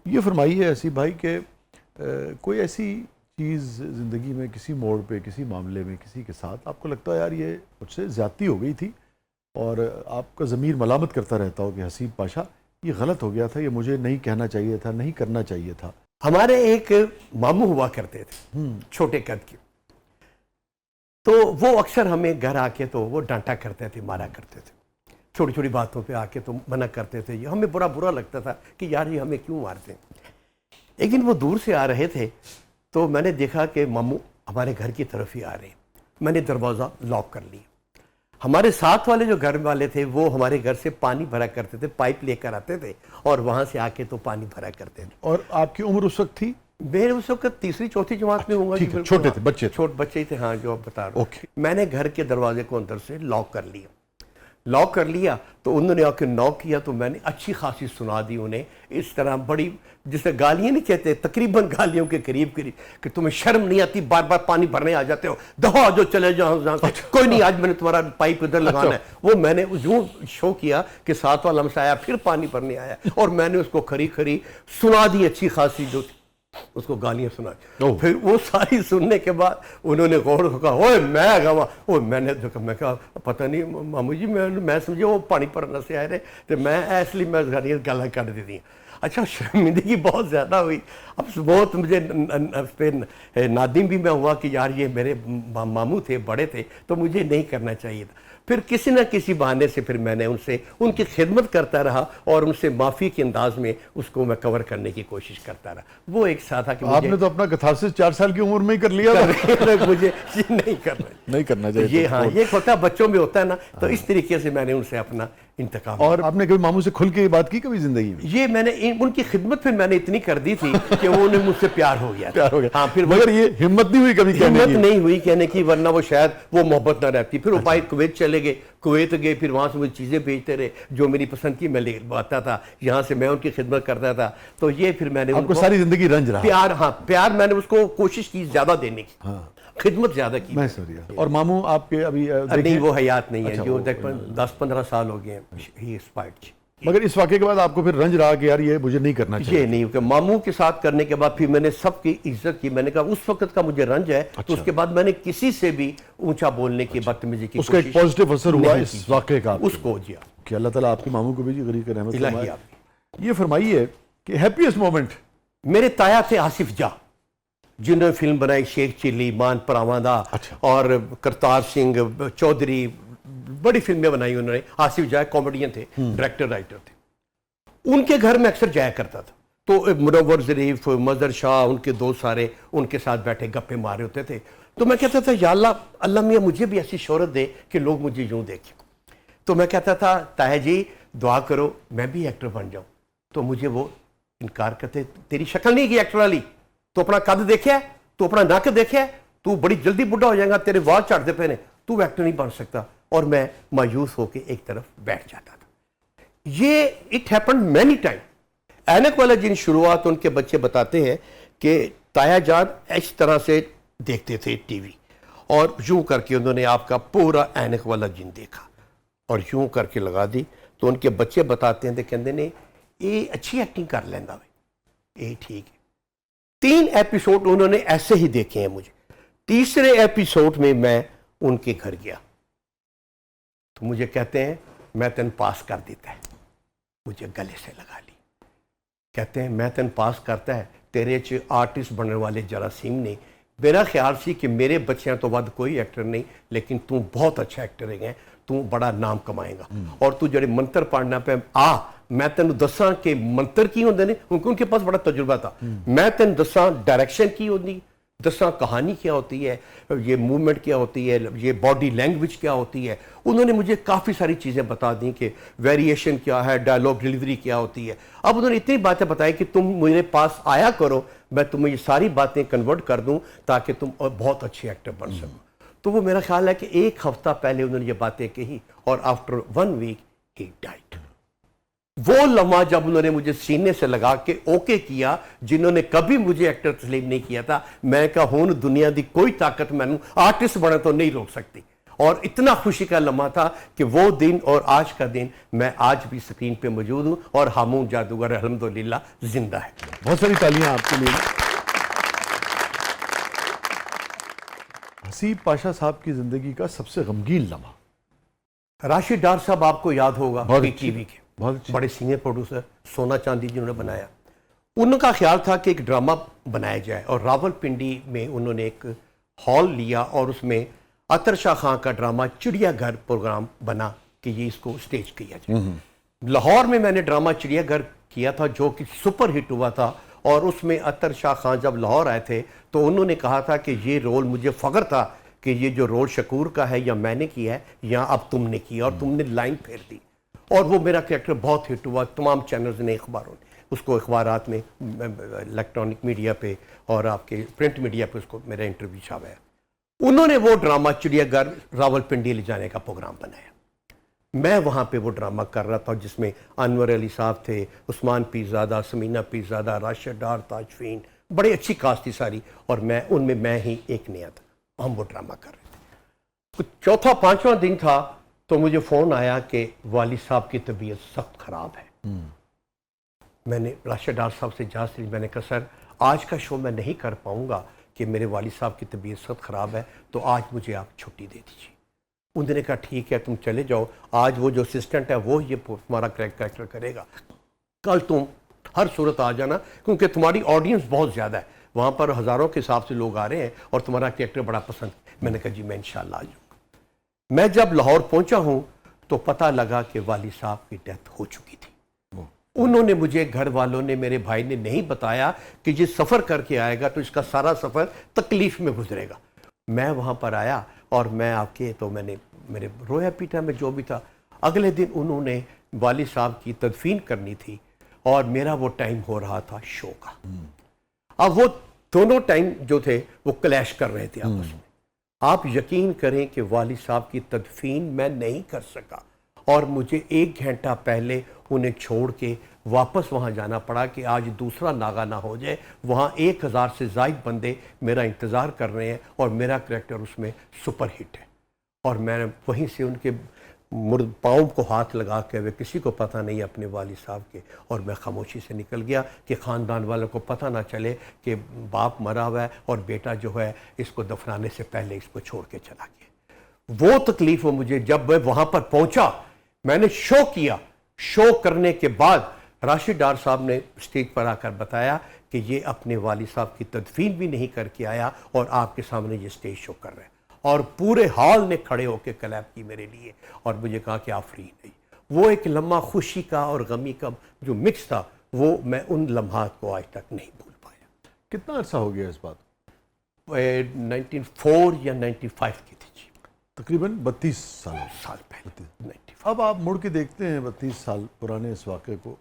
S1: ये फरमाइए ऐसी भाई के कोई ऐसी चीज़ ज़िंदगी में किसी मोड़ पे, किसी मामले में किसी के साथ आपको लगता है यार ये मुझसे ज़्यादती हो गई थी और आपका ज़मीर मलामत करता रहता हो कि हसीब पाशा ये गलत हो गया था, ये मुझे नहीं कहना चाहिए था, नहीं करना चाहिए था?
S2: हमारे एक मामू हुआ करते थे छोटे कद के, तो वो अक्सर हमें घर आके तो वो डांटा करते थे, मारा करते थे, छोटी छोटी बातों पे आके तो मना करते थे। ये हमें बुरा लगता था कि यार ये हमें क्यों मारते हैं। एक दिन वो दूर से आ रहे थे तो मैंने देखा कि मामू हमारे घर की तरफ ही आ रहे हैं। मैंने दरवाज़ा लॉक कर लिया। हमारे साथ वाले जो घर वाले थे वो हमारे घर से पानी भरा करते थे, पाइप लेकर आते थे और वहां से आके तो पानी भरा करते थे।
S1: और आपकी उम्र उस वक्त थी?
S2: मेरे उस वक्त तीसरी चौथी जमात में होगा।
S1: छोटे थे बच्चे?
S2: छोटे बच्चे थे हाँ, जो आप बता रहे हो। मैंने घर के दरवाजे को अंदर से लॉक कर लिया तो उन्होंने आके नॉक किया तो मैंने अच्छी खासी सुना दी उन्हें, इस तरह बड़ी, जिसे गालियां नहीं कहते, तकरीबन गालियों के करीब कि तुम्हें शर्म नहीं आती, बार बार पानी भरने आ जाते हो, दफा जो चले जाओ जहां से, कोई नहीं आज मैंने तुम्हारा पाइप इधर लगाना है। वो मैंने यूं शो किया कि साथ वाला हमसे आया, फिर पानी भरने आया और मैंने उसको खरी सुना दी अच्छी खासी, जो उसको गालियां सुना। फिर वो सारी सुनने के बाद उन्होंने गौर से कहा ओए मैं गवा, ओ मैंने देखा, मैं कहा पता नहीं मामू जी, मैं समझे वो पानी भरने से आए रहे तो मैं इसलिए मैं गाला कर दी थी। अच्छा, शर्मिंदगी बहुत ज़्यादा हुई। अब बहुत मुझे नादिम भी मैं हुआ कि यार ये मेरे मामू थे, बड़े थे, तो मुझे नहीं करना चाहिए था। फिर किसी न किसी बहाने से फिर मैंने उनकी खिदमत करता रहा और उनसे माफ़ी के अंदाज में उसको मैं कवर करने की कोशिश करता रहा। वो एक साथ कि
S1: आपने तो अपना कथारसिस 4 साल की उम्र में ही कर लिया था।
S2: मुझे नहीं करना चाहिए। ये हाँ, ये होता बच्चों में होता है ना, तो इस तरीके से मैंने उनसे अपना इंतकाम।
S1: और आपने कभी मामू से खुल के बात की कभी जिंदगी में?
S2: ये मैंने उनकी खिदमत फिर मैंने इतनी कर दी थी कि वो उन्हें मुझसे प्यार हो गया।
S1: हाँ, फिर मगर ये हिम्मत नहीं हुई कभी कहने की?
S2: हिम्मत नहीं हुई कहने की, वरना वो शायद वो मोहब्बत ना रहती। फिर वो भाई कुवैत चले गए, कुवैत गए, फिर वहाँ से मुझे चीज़ें भेजते रहे जो मेरी पसंद की मैं ले आता था, यहाँ से मैं उनकी खिदमत करता था। तो ये फिर मैंने
S1: आपको सारी जिंदगी रंज रहा।
S2: प्यार, हाँ प्यार, मैंने उसको कोशिश की ज़्यादा देने की,
S1: हाँ,
S2: खिदमत ज़्यादा की।
S1: मैं समझ। और मामू आपके अभी
S2: नहीं, वो हयात नहीं है,
S1: अच्छा,
S2: जो
S1: वो
S2: 10-15 साल हो गए हैं, ही एक्सपायर्ड।
S1: मगर इस वाक़े के बाद आपको फिर रंज रहा कि यार ये मुझे नहीं करना चाहिए।
S2: ये नहीं कि मामू के साथ करने के बाद फिर मैंने सबकी इज्जत की। मैंने कहा उस वक्त का मुझे रंज है, तो उसके बाद मैंने किसी से भी ऊंचा बोलने की, बदतमीजी की
S1: उसका एक पॉजिटिव असर हुआ इस वाक़े का
S2: उसको जी
S1: कि अल्लाह ताला आपके मामू को भी जी गरीब रहमत
S2: इलाही
S1: फरमाए।
S2: आप।
S1: ये फरमाइए कि हैप्पीएस्ट मोमेंट।
S2: मेरे ताया थे आसिफ जा, जिन्होंने फिल्म बनाई शेख चिल्ली, मान परावादा,
S1: अच्छा।
S2: और करतार सिंह चौधरी, बड़ी फिल्में बनाई उन्होंने। आसिफ जा कॉमेडियन थे, डायरेक्टर राइटर थे। उनके घर में अक्सर जाया करता था, तो मुनव्वर ज़रीफ, मजहर शाह, उनके दोस्त सारे उनके साथ बैठे गप्पे मारे होते थे। तो मैं कहता था या अल्लाह, अल्लाह मियाँ मुझे भी ऐसी शोहरत दे कि लोग मुझे यूं देखें। तो मैं कहता था ताया जी दुआ करो मैं भी एक्टर बन जाऊं। तो मुझे वो इनकार करते, तेरी शक्ल नहीं की एक्टर वाली, तो अपना कद देखे, तो अपना नक देखे, तू बड़ी जल्दी बुढ़ा हो जाएगा, तेरे वाल चढ़ते पे ने, तू एक्टर नहीं बन सकता। और मैं मायूस होकर एक तरफ बैठ जाता था। ये इट हैपेंड मैनी टाइम। ऐनक वाला जिन शुरुआत उनके बच्चे बताते हैं कि ताया जान इस तरह से देखते थे टीवी, और यूं करके उन्होंने आपका पूरा ऐनक वाला जिन देखा और यूं करके लगा दी। तो उनके बच्चे बताते हैं, कहते ने ये अच्छी एक्टिंग कर लेंदा वे, ये ठीक है। 3 एपिसोड उन्होंने ऐसे ही देखे हैं मुझे। तीसरे एपिसोड में मैं उनके घर गया तो मुझे कहते हैं मैं तेन पास कर देता है। मुझे गले से लगा ली, कहते हैं मैं तेन पास करता है, तेरे च आर्टिस्ट बनने वाले जरासीम ने। मेरा ख्याल सी कि मेरे बच्चों तो वध कोई एक्टर नहीं, लेकिन तू बहुत अच्छा एक्टर है, तू बड़ा नाम कमाएगा। और तू जड़े मंत्र पढ़ना पे आ, मैं तेन दसा कि मंत्र की होंगे ने, उनके पास बड़ा तजुर्बा था। मैं तेन दसा डायरेक्शन की होती, दसा कहानी क्या होती है, ये मूवमेंट क्या होती है, ये बॉडी लैंग्वेज क्या होती है। उन्होंने मुझे काफ़ी सारी चीज़ें बता दी कि वेरिएशन क्या है, डायलॉग डिलीवरी क्या होती है। अब उन्होंने इतनी बातें बताई कि तुम मेरे पास आया करो, मैं तुम्हें ये सारी बातें कन्वर्ट कर दूं ताकि तुम बहुत अच्छे एक्टर बन सको। तो वो मेरा ख्याल है कि 1 हफ्ता पहले उन्होंने ये बातें कही और आफ्टर 1 वीक ही डाइड। वो लम्हा जब उन्होंने मुझे सीने से लगा के ओके किया, जिन्होंने कभी मुझे एक्टर तस्लीम नहीं किया था, मैं कहा हूं दुनिया की कोई ताकत मैनू आर्टिस्ट बने तो नहीं रोक सकती। और इतना खुशी का लम्हा था कि वो दिन और आज का दिन, मैं आज भी स्क्रीन पे मौजूद हूं और हामून जादूगर अल्हम्दुलिल्लाह जिंदा है।
S1: बहुत सारी तालियां आपके लिए। हसीब पाशा साहब की जिंदगी का सबसे गमगीन लम्हा।
S2: राशिद डार साहब आपको याद होगा,
S1: बहुत
S2: टीवी के
S1: बहुत
S2: बड़े सीनियर प्रोड्यूसर, सोना चांदी जिन्होंने बनाया। उनका ख्याल था कि एक ड्रामा बनाया जाए और रावलपिंडी में उन्होंने एक हॉल लिया और उसमें अतर शाह खां का ड्रामा चिड़ियाघर प्रोग्राम बना कि ये इसको स्टेज किया जाए। लाहौर में मैंने ड्रामा चिड़ियाघर किया था जो कि सुपर हिट हुआ था, और उसमें अतर शाह खां जब लाहौर आए थे तो उन्होंने कहा था कि ये रोल, मुझे फ़ख्र था कि ये जो रोल शकूर का है या मैंने किया है या अब तुमने किया, और तुमने लाइन फेर दी। और वो मेरा कैरेक्टर बहुत हिट हुआ, तमाम चैनल्स ने, अखबारों ने उसको, अखबारात में, इलेक्ट्रॉनिक मीडिया पे और आपके प्रिंट मीडिया पे उसको मेरा इंटरव्यू छापाया। उन्होंने वो ड्रामा चिड़ियाघर रावलपिंडी ले जाने का प्रोग्राम बनाया। मैं वहाँ पे वो ड्रामा कर रहा था जिसमें अनवर अली साहब थे, उस्मान पीरज़ादा, समीना पीरज़ादा, राशिद डार, ताजफीन, बड़ी अच्छी कास्ट थी सारी, और मैं उनमें मैं ही एक नया था। हम वो ड्रामा कर रहे थे। तो चौथा 5वां दिन था तो मुझे फ़ोन आया कि वाली साहब की तबीयत सख्त ख़राब है। मैंने राशिद डार साहब से इजाज़त ली, मैंने कहा सर आज का शो मैं नहीं कर पाऊँगा कि मेरे वाली साहब की तबीयत सख्त ख़राब है, तो आज मुझे आप छुट्टी दे दीजिए। उन्होंने कहा ठीक है तुम चले जाओ, आज वो जो असिस्टेंट है वो ये तुम्हारा कैरेक्टर करेगा, कल तुम हर सूरत आ जाना क्योंकि तुम्हारी ऑडियंस बहुत ज़्यादा है, वहाँ पर हज़ारों के हिसाब से लोग आ रहे हैं और तुम्हारा कैरेक्टर बड़ा पसंद। मैंने कहा जी मैं इंशाल्लाह आ जाऊँगा। मैं जब लाहौर पहुँचा हूँ तो पता लगा कि वाली साहब की डेथ हो चुकी थी। उन्होंने मुझे, घर वालों ने, मेरे भाई ने नहीं बताया कि ये सफ़र करके आएगा तो इसका सारा सफ़र तकलीफ़ में गुजरेगा। मैं वहाँ पर आया और मैं आके तो मैंने मेरे रोया पीटा में जो भी था। अगले दिन उन्होंने वाली साहब की तदफीन करनी थी और मेरा वो टाइम हो रहा था शो का। अब वो दोनों टाइम जो थे वो क्लैश कर रहे थे आपस में। आप यकीन करें कि वालिद साहब की तदफीन मैं नहीं कर सका और मुझे 1 घंटा पहले उन्हें छोड़ के वापस वहाँ जाना पड़ा कि आज दूसरा नागा ना हो जाए। वहाँ 1000 से ज़ायद बंदे मेरा इंतज़ार कर रहे हैं और मेरा करैक्टर उसमें सुपर हिट है। और मैंने वहीं से उनके पाँव को हाथ लगा के, वे किसी को पता नहीं अपने वालिद साहब के, और मैं खामोशी से निकल गया कि ख़ानदान वालों को पता ना चले कि बाप मरा हुआ है और बेटा जो है इसको दफनाने से पहले इसको छोड़ के चला गया। वो तकलीफ़ वो मुझे, जब मैं वहाँ पर पहुँचा, मैंने शो किया। शो करने के बाद राशिद डार साहब ने स्टेज पर आकर बताया कि ये अपने वालिद साहब की तदफीन भी नहीं करके आया और आपके सामने ये स्टेज शो कर रहे हैं। और पूरे हॉल ने खड़े होकर क्लैप की मेरे लिए और मुझे कहा कि आप फ्री नहीं। वो एक लम्हा खुशी का और गमी का जो मिक्स था, वो मैं उन लम्हात को आज तक नहीं भूल पाया।
S1: कितना अर्सा हो गया इस बात?
S2: 94 या 95 की थी जी,
S1: तकरीबन 32 साल
S2: पहले। 95।
S1: अब आप मुड़ के देखते हैं 32 साल पुराने इस वाक़े को,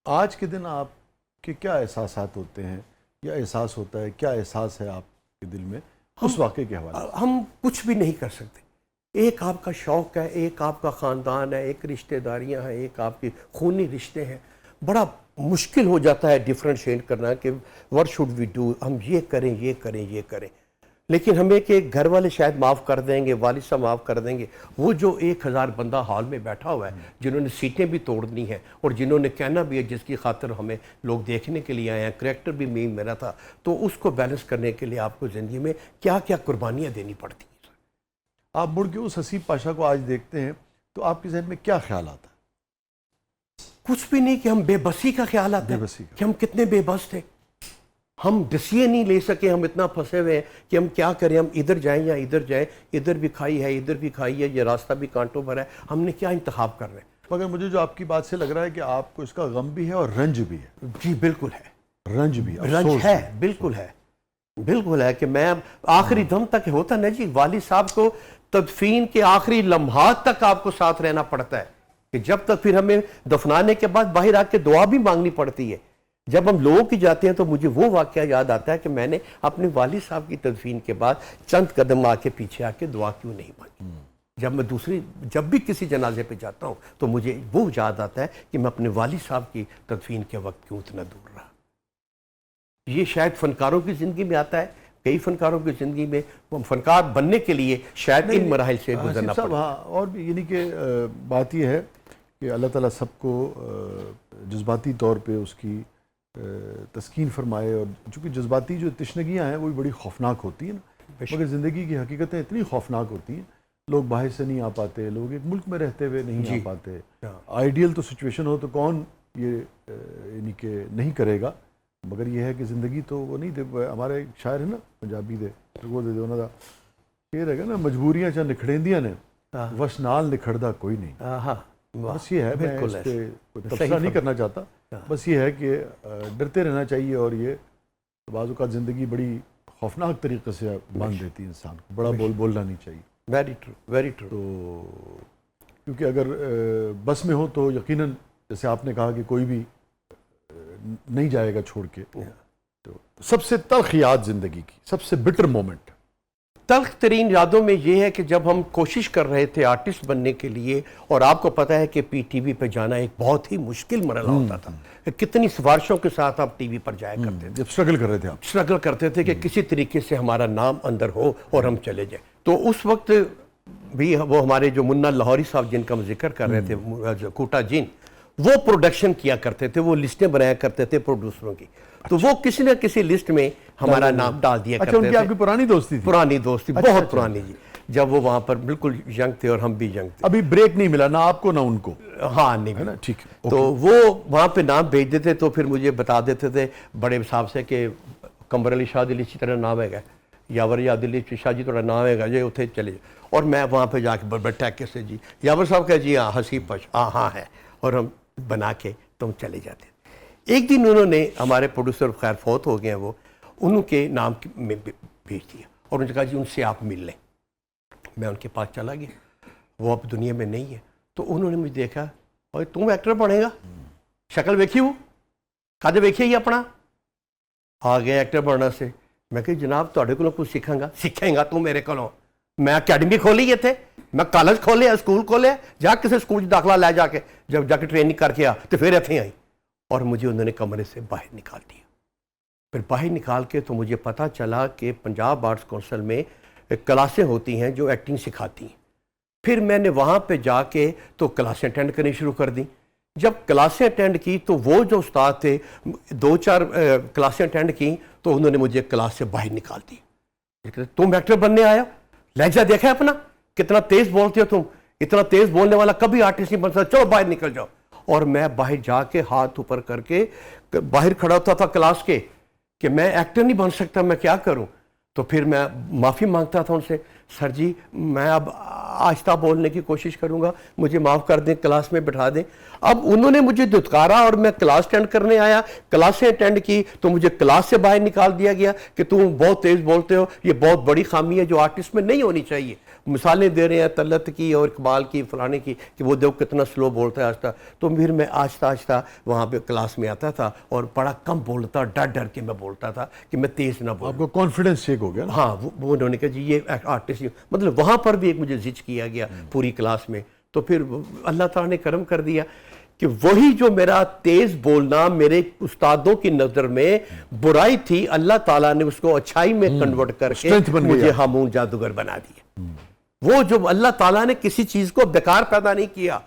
S1: आज के दिन आपके क्या एहसासात होते हैं या एहसास होता है, क्या एहसास है आपके दिल में उस वाक़े के हवाले?
S2: हम कुछ भी नहीं कर सकते। एक आपका शौक़ है, एक आपका ख़ानदान है, एक रिश्तेदारियां हैं, एक आपके खूनी रिश्ते हैं। बड़ा मुश्किल हो जाता है डिफ्रेंशिएट करना कि व्हाट शुड वी डू, हम ये करें, ये करें, ये करें। लेकिन हमें कि घर वाले शायद माफ़ कर देंगे, वालिद साहब माफ़ कर देंगे। वो जो 1000 बंदा हॉल में बैठा हुआ है, जिन्होंने सीटें भी तोड़नी है और जिन्होंने कहना भी है, जिसकी खातिर हमें लोग देखने के लिए आए हैं, करैक्टर भी मेरा था, तो उसको बैलेंस करने के लिए आपको ज़िंदगी में क्या क्या कुर्बानियाँ देनी पड़ती हैं।
S1: आप मुड़ के उस हसीब पाशा को आज देखते हैं तो आपके जहन में क्या ख्याल आता है?
S2: कुछ भी नहीं, कि हम बेबसी का ख्याल आता है कि हम कितने बेबस थे, हम डिसीजन नहीं ले सके, हम इतना फंसे हुए हैं कि हम क्या करें, हम इधर जाएं या इधर जाएं, इधर भी खाई है, इधर भी खाई है, ये रास्ता भी कांटों भरा है, हमने क्या इंतखाब कर रहे हैं।
S1: मगर मुझे जो आपकी बात से लग रहा है कि आपको इसका गम भी है और रंज भी है।
S2: जी बिल्कुल है,
S1: रंज भी,
S2: रंज है, बिल्कुल है, बिल्कुल है। कि मैं आखिरी दम तक होता ना जी, वालिद साहब को तदफीन के आखिरी लम्हात तक आपको साथ रहना पड़ता है, कि जब तक फिर हमें दफनाने के बाद बाहर आके दुआ भी मांगनी पड़ती है। जब हम लोगों की जाते हैं तो मुझे वो वाक़या याद आता है कि मैंने अपने वालिद साहब की तदफीन के बाद चंद कदम आके पीछे आके दुआ क्यों नहीं मांगी। जब भी किसी जनाजे पे जाता हूँ तो मुझे वो याद आता है कि मैं अपने वालिद साहब की तदफीन के वक्त क्यों इतना दूर रहा। ये शायद फनकारों की ज़िंदगी में आता है, कई फनकारों की ज़िंदगी में फनकार बनने के लिए शायद इन मराहिल से गुजरना पड़ता है।
S1: हाँ, और भी यानी कि बात यह है कि अल्लाह ताला सबको जज्बाती तौर पे उसकी तस्कीन फरमाए। और चूँकि जज्बाती जो तशनगियाँ हैं वो भी बड़ी खौफनाक होती हैं ना, मगर ज़िंदगी की हकीकतें इतनी खौफनाक होती हैं, लोग बाहर से नहीं आ पाते, लोग एक मुल्क में रहते हुए नहीं आ पाते। आइडियल तो सिचुएशन हो तो कौन ये यानी कि नहीं करेगा, मगर ये है कि ज़िंदगी तो वो नहीं दे। हमारे एक शायर है ना पंजाबी दे, वो दे उन्होंने शेर है ना, मजबूरियाँ चाहे निखड़ेंदियाँ ने वश नाल निखड़दा कोई नहीं। बस ये है, मैं इस पे कोई तबसरा नहीं करना चाहता, बस ये है कि डरते रहना चाहिए। और ये बाज़ औक़ात ज़िंदगी बड़ी खौफनाक तरीक़े से बांध देती है इंसान को, बड़ा बोलना नहीं चाहिए।
S2: Very true, very true.
S1: तो क्योंकि अगर बस में हो तो यकीनन, जैसे आपने कहा कि कोई भी नहीं जाएगा छोड़ के, तो सबसे तल्ख़ याद ज़िंदगी की, सबसे बिटर मोमेंट,
S2: तल्ख़ तरीन यादों में ये है कि जब हम कोशिश कर रहे थे आर्टिस्ट बनने के लिए, और आपको पता है कि PTV पे जाना एक बहुत ही मुश्किल मरहला होता था, कितनी सिफारिशों के साथ आप टीवी पर जाया करते थे,
S1: जब स्ट्रगल कर रहे थे आप,
S2: स्ट्रगल करते थे कि किसी तरीके से हमारा नाम अंदर हो और हम चले जाए। तो उस वक्त भी वो हमारे जो मुन्ना लाहौरी साहब जिनका हम जिक्र कर रहे थे, कोटा जिन, वो प्रोडक्शन किया करते थे, वो लिस्टें बनाया करते थे प्रोड्यूसरों की, तो वो किसी न किसी लिस्ट में हमारा नाम डाल दिया करते थे।
S1: उनकी आपकी पुरानी दोस्ती थी?
S2: पुरानी दोस्ती, बहुत पुरानी जी, जब वो वहाँ पर बिल्कुल यंग थे और हम भी यंग थे।
S1: अभी ब्रेक नहीं मिला ना आपको ना उनको?
S2: हाँ, नहीं
S1: है ना, ठीक है।
S2: तो वो वहाँ पे नाम भेज देते, तो फिर मुझे बता देते थे बड़े साहब से कि कमर अली शाह दिली की तरह नाम है, यावर याद अली शाह जी थोड़ा नाम है जे उठे चले जाओ। और मैं वहाँ पे जाके बड़े टैके से जी यावर साहब कह जी हाँ, हसीब पश हाँ है, और हम बना के तुम चले जाते। एक दिन उन्होंने, हमारे प्रोड्यूसर खैर फौत हो गए हैं, वो उनके नाम में भेज दिया और उन्होंने कहा जी उनसे आप मिल लें। मैं उनके पास चला गया, वो अब दुनिया में नहीं है। तो उन्होंने मुझे देखा, और तुम एक्टर बनेगा, शक्ल वेखी वो कद वेखिए ही अपना, आ गया एक्टर बनने से। मैं कही जनाब तुहाडे कोलों कुछ सीखांगा, सीखेगा तू मेरे कोलों, मैं अकेडमी खोली थे, मैं कॉलेज खोले, स्कूल खोले, किसी स्कूल दाखला लै जाके जब जाके ट्रेनिंग करके आ तो फिर इतने आई और मुझे उन्होंने कमरे से बाहर निकाल दिया। फिर बाहर निकाल के तो मुझे पता चला कि पंजाब आर्ट्स काउंसिल में क्लासें होती हैं जो एक्टिंग सिखाती हैं। फिर मैंने वहाँ पे जाके तो क्लासें अटेंड करनी शुरू कर दी। जब क्लासें अटेंड की तो वो जो उस्ताद थे 2-4 क्लासें अटेंड की तो उन्होंने मुझे क्लास से बाहर निकाल दी। तुम एक्टर बनने आया, लहजा देखा है अपना, कितना तेज बोलते हो तुम, इतना तेज बोलने वाला कभी आर्टिस्ट नहीं बन सकता, चलो बाहर निकल जाओ। और मैं बाहर जाके हाथ ऊपर करके बाहर खड़ा होता था क्लास के कि मैं एक्टर नहीं बन सकता, मैं क्या करूं। तो फिर मैं माफ़ी मांगता था उनसे, सर जी मैं अब आहिस्ता बोलने की कोशिश करूंगा, मुझे माफ़ कर दें, क्लास में बिठा दें। अब उन्होंने मुझे दुत्कारा और मैं क्लास अटेंड करने आया, क्लासें अटेंड की तो मुझे क्लास से बाहर निकाल दिया गया कि तुम बहुत तेज़ बोलते हो, ये बहुत बड़ी खामी है जो आर्टिस्ट में नहीं होनी चाहिए। मिसालें दे रहे हैं तलत की और इकबाल की, फलाने की, कि वो देखो कितना स्लो बोलता है आहिस्ता। तो फिर मैं आहिस्ता आहिस्ता वहाँ पे क्लास में आता था और बड़ा कम बोलता, डर डर के मैं बोलता था कि मैं तेज़ ना बोलूं।
S1: आपको कॉन्फिडेंस चेक हो गया ना?
S2: हाँ, वो उन्होंने कहा जी ये आर्टिस्ट, मतलब वहाँ पर भी एक मुझे जिच किया गया पूरी क्लास में। तो फिर अल्लाह ताला ने करम कर दिया कि वही जो मेरा तेज बोलना मेरे उस्तादों की नजर में बुराई थी, अल्लाह ताला ने उसको अच्छाई में कन्वर्ट करके मुझे हामून जादूगर बना दिया। वो जो अल्लाह ताला ने किसी चीज को बेकार पैदा नहीं किया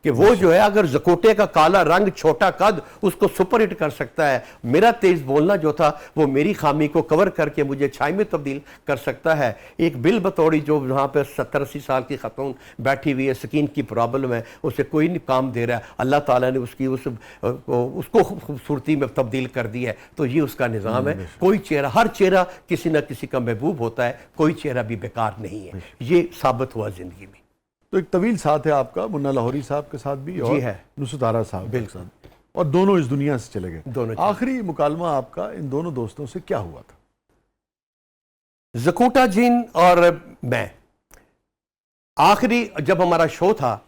S2: कि वो जो है अगर जकोटे का काला रंग छोटा कद उसको सुपर हिट कर सकता है, मेरा तेज बोलना जो था वो मेरी खामी को कवर करके मुझे अच्छाई में तब्दील कर सकता है। एक बिल बतौड़ी जो वहाँ पे 70-80 साल की खातून बैठी हुई है, स्किन की प्रॉब्लम है, उसे कोई नहीं काम दे रहा है, अल्लाह ताला ने उसकी उसको खूबसूरती में तब्दील कर दिया है। तो ये उसका निज़ाम है। कोई चेहरा, हर चेहरा किसी ना किसी का महबूब होता है, कोई चेहरा भी बेकार नहीं है, ये साबित हुआ जिंदगी में।
S1: तो एक तवील साथ है आपका मुन्ना लाहौरी साहब के साथ भी और
S2: है
S1: नुसरत आरा साहब के साथ, और दोनों इस दुनिया से चले गए।
S2: दोनों
S1: आखिरी मुकालमा आपका इन दोनों दोस्तों से क्या हुआ था?
S2: ज़कूटा जिन और मैं, आखिरी जब हमारा शो था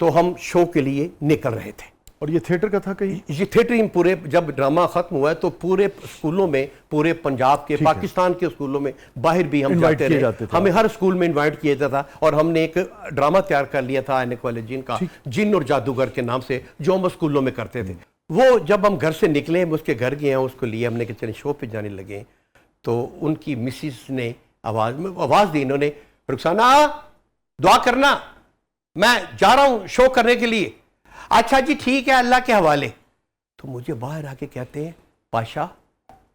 S2: तो हम शो के लिए निकल रहे थे।
S1: और ये थिएटर का था कहीं?
S2: ये थिएटर ही पूरे, जब ड्रामा खत्म हुआ है तो पूरे स्कूलों में, पूरे पंजाब के, पाकिस्तान के स्कूलों में, बाहर भी हम जाते रहे। हमें हर स्कूल में इनवाइट किया जाता था और हमने एक ड्रामा तैयार कर लिया था ऐनक वाले जिन का, जिन और जादूगर के नाम से, जो हम स्कूलों में करते थे। वो जब हम घर से निकले, उसके घर गए, उसको लिए हमने कि चले शो पे जाने लगे, तो उनकी मिसिस ने आवाज दी, इन्होंने, रुखसाना दुआ करना, मैं जा रहा हूं शो करने के लिए। अच्छा जी ठीक है, अल्लाह के हवाले। तो मुझे बाहर आके कहते हैं, पाशा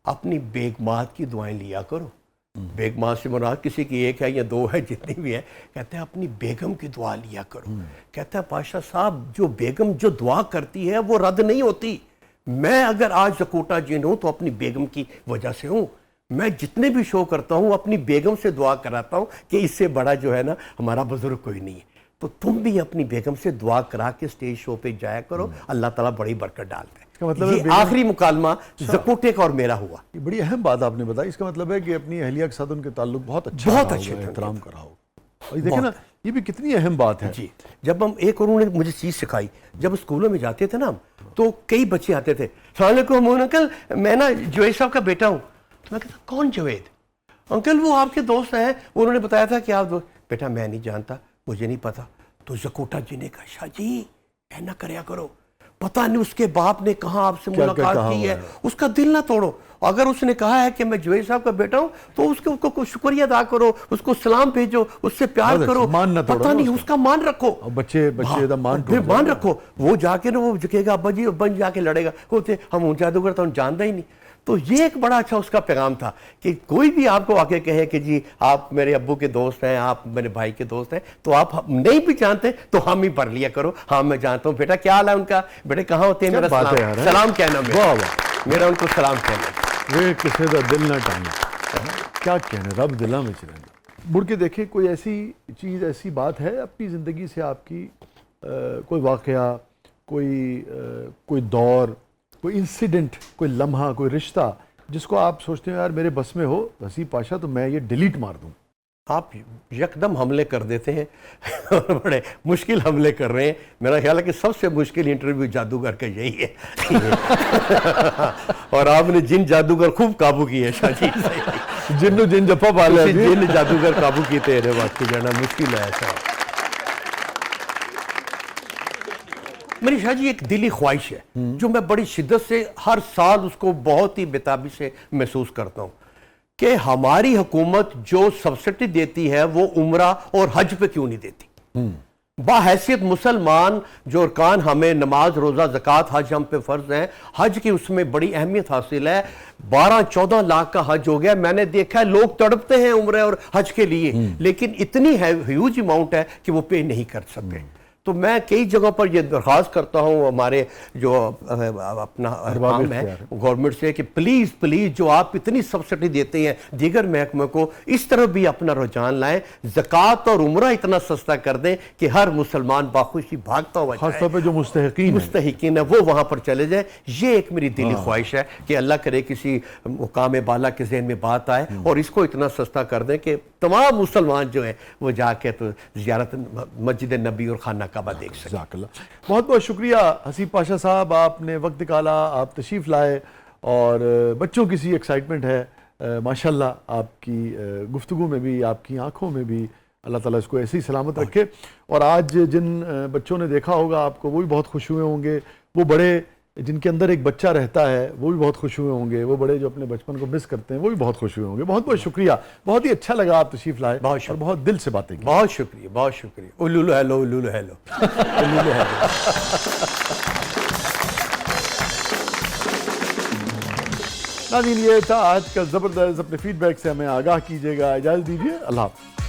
S2: अपनी बेगमात की दुआएं लिया करो। बेगमात से मुराद किसी की एक है या दो है, जितनी भी है, कहते हैं अपनी बेगम की दुआ लिया करो। कहता है पाशा साहब, जो बेगम जो दुआ करती है वो रद्द नहीं होती। मैं अगर आज ज़कूटा जिन हूं तो अपनी बेगम की वजह से हूं। मैं जितने भी शो करता हूं अपनी बेगम से दुआ कराता हूं कि इससे बड़ा जो है ना हमारा बुजुर्ग कोई नहीं है। तो तुम भी अपनी बेगम से दुआ करा के स्टेज शो पे जाया करो, अल्लाह ताला बड़ी बरकत डालता है।
S1: मतलब
S2: ये आखिरी मुकालमा ज़कूटे का और मेरा हुआ।
S1: ये बड़ी अहम बात आपने बताई। इसका मतलब है कि अपनी अहलिया के साथ उनके ताल्लुक बहुत अच्छे, एहतराम करा हो। और देखिए ना, ये भी कितनी अहम बात है
S2: जी। जब हम एक और उन्होंने मुझे चीज़ सिखाई, जब स्कूलों में जाते थे ना तो कई बच्चे आते थे, अस्सलाम वालेकुम अंकल, मैं ना जुवैद साहब का बेटा हूँ। तो मैं कहता कौन जुवैद? अंकल वो आपके दोस्त हैं, उन्होंने बताया था कि आप दोस्त। बेटा मैं नहीं जानता, मुझे नहीं पता। तो ज़कूटा जी ने कहा, शाह जी ऐना करया करो, पता नहीं उसके बाप ने कहाँ आपसे मुलाकात की है, उसका दिल ना तोड़ो। अगर उसने कहा है कि मैं जुवैद साहब का बेटा हूं तो उसको शुक्रिया अदा करो, उसको सलाम भेजो, उससे प्यार करो, पता नहीं उसका मान रखो।
S1: बच्चे
S2: मान रखो। वो जाके ना वो झुकेगा, अब्बा जी बन जाके लड़ेगा, होते हम जादूगर तो हम जानता ही नहीं। तो ये एक बड़ा अच्छा उसका पैगाम था कि कोई भी आपको आके कहे कि जी आप मेरे अब्बू के दोस्त हैं, आप मेरे भाई के दोस्त हैं, तो आप नहीं भी जानते तो हम ही भर लिया करो, हाँ मैं जानता हूँ। बेटा क्या हाल है उनका, बेटे कहाँ होते हैं, मेरा सलाम कहना, मेरा उनको सलाम कहना।
S1: वे किसी का दिल ना टांगे, क्या कहने, रब दिला में चलेंगे। मुड़ के देखे कोई ऐसी चीज़, ऐसी बात है अपनी ज़िंदगी से आपकी, कोई वाक़या, कोई दौर, कोई इंसिडेंट, कोई लम्हा, कोई रिश्ता जिसको आप सोचते हैं यार मेरे बस में हो वसी पाशा तो मैं ये डिलीट मार दूं?
S2: आप यकदम हमले कर देते हैं और बड़े मुश्किल हमले कर रहे हैं। मेरा ख्याल है कि सबसे मुश्किल इंटरव्यू जादूगर का यही है और आपने जिन जादूगर खूब काबू किए शाह जी।
S1: जिन्नू जिन जप्पा पा लिया
S2: ਤੁਸੀਂ ਜਿੰਨ ਜਾਦੂਗਰ ਕਾਬੂ ਕੀਤੇ ਇਹਦੇ ਵਾਸਤੇ ਜਾਣਾ मुश्किल है ऐसा। मेरी शाह जी एक दिली ख्वाहिश है जो मैं बड़ी शिद्दत से हर साल उसको बहुत ही बेताबी से महसूस करता हूँ कि हमारी हुकूमत जो सब्सिडी देती है वो उम्रा और हज पे क्यों नहीं देती। बाहैसियत मुसलमान जो अरकान हमें नमाज रोज़ा ज़कात हज हम पे फ़र्ज है, हज की उसमें बड़ी अहमियत हासिल है। 12-14 लाख का हज हो गया। मैंने देखा है लोग तड़पते हैं उम्र और हज के लिए, लेकिन इतनी ह्यूज अमाउंट है कि वो पे नहीं कर सकते। तो मैं कई जगहों पर ये दरख्वास्त करता हूँ हमारे जो अपना काम है गवर्नमेंट से कि प्लीज़ प्लीज़ जो आप इतनी सब्सिडी देते हैं दीगर महकमे को, इस तरफ भी अपना रुझान लाएं। ज़कात और उम्रा इतना सस्ता कर दें कि हर मुसलमान बाखुशी भागता हुआ
S1: खासतौर पर जो
S2: मुस्तहिकीन है वो वहाँ पर चले जाए। ये एक मेरी दिली ख्वाहिश है कि अल्लाह करे किसी मुकाम बाला के जहन में बात आए और इसको इतना सस्ता कर दें कि तमाम मुसलमान जो है वो जाके तो ज़ियारत मस्जिद नबी और खाना काबा देख सकें।
S1: बहुत बहुत शुक्रिया हसीब पाशा साहब, आपने वक्त निकाला, आप तशरीफ़ लाए और बच्चों की सी एक्साइटमेंट है माशाल्लाह। आपकी गुफ्तगू में भी, आपकी आंखों में भी अल्लाह ताला इसको ऐसे ही सलामत रखे। और आज जिन बच्चों ने देखा होगा आपको वो भी बहुत खुश हुए होंगे, वो बड़े जिनके अंदर एक बच्चा रहता है वो भी बहुत खुश हुए होंगे, वो बड़े जो अपने बचपन को मिस करते हैं वो भी बहुत खुश हुए होंगे। बहुत बहुत शुक्रिया, बहुत ही अच्छा लगा आप तशरीफ़ लाए और बहुत दिल से बातें की।
S2: बहुत शुक्रिया, बहुत शुक्रिया। उल्लू हेलो, उल्लू हेलो, उल्लू हेलो।
S1: नाज़रीन, ये था आज का ज़बरदस्त। अपने फीडबैक से हमें आगाह कीजिएगा। इजाज़त दीजिए, अल्लाह हाफ़िज़।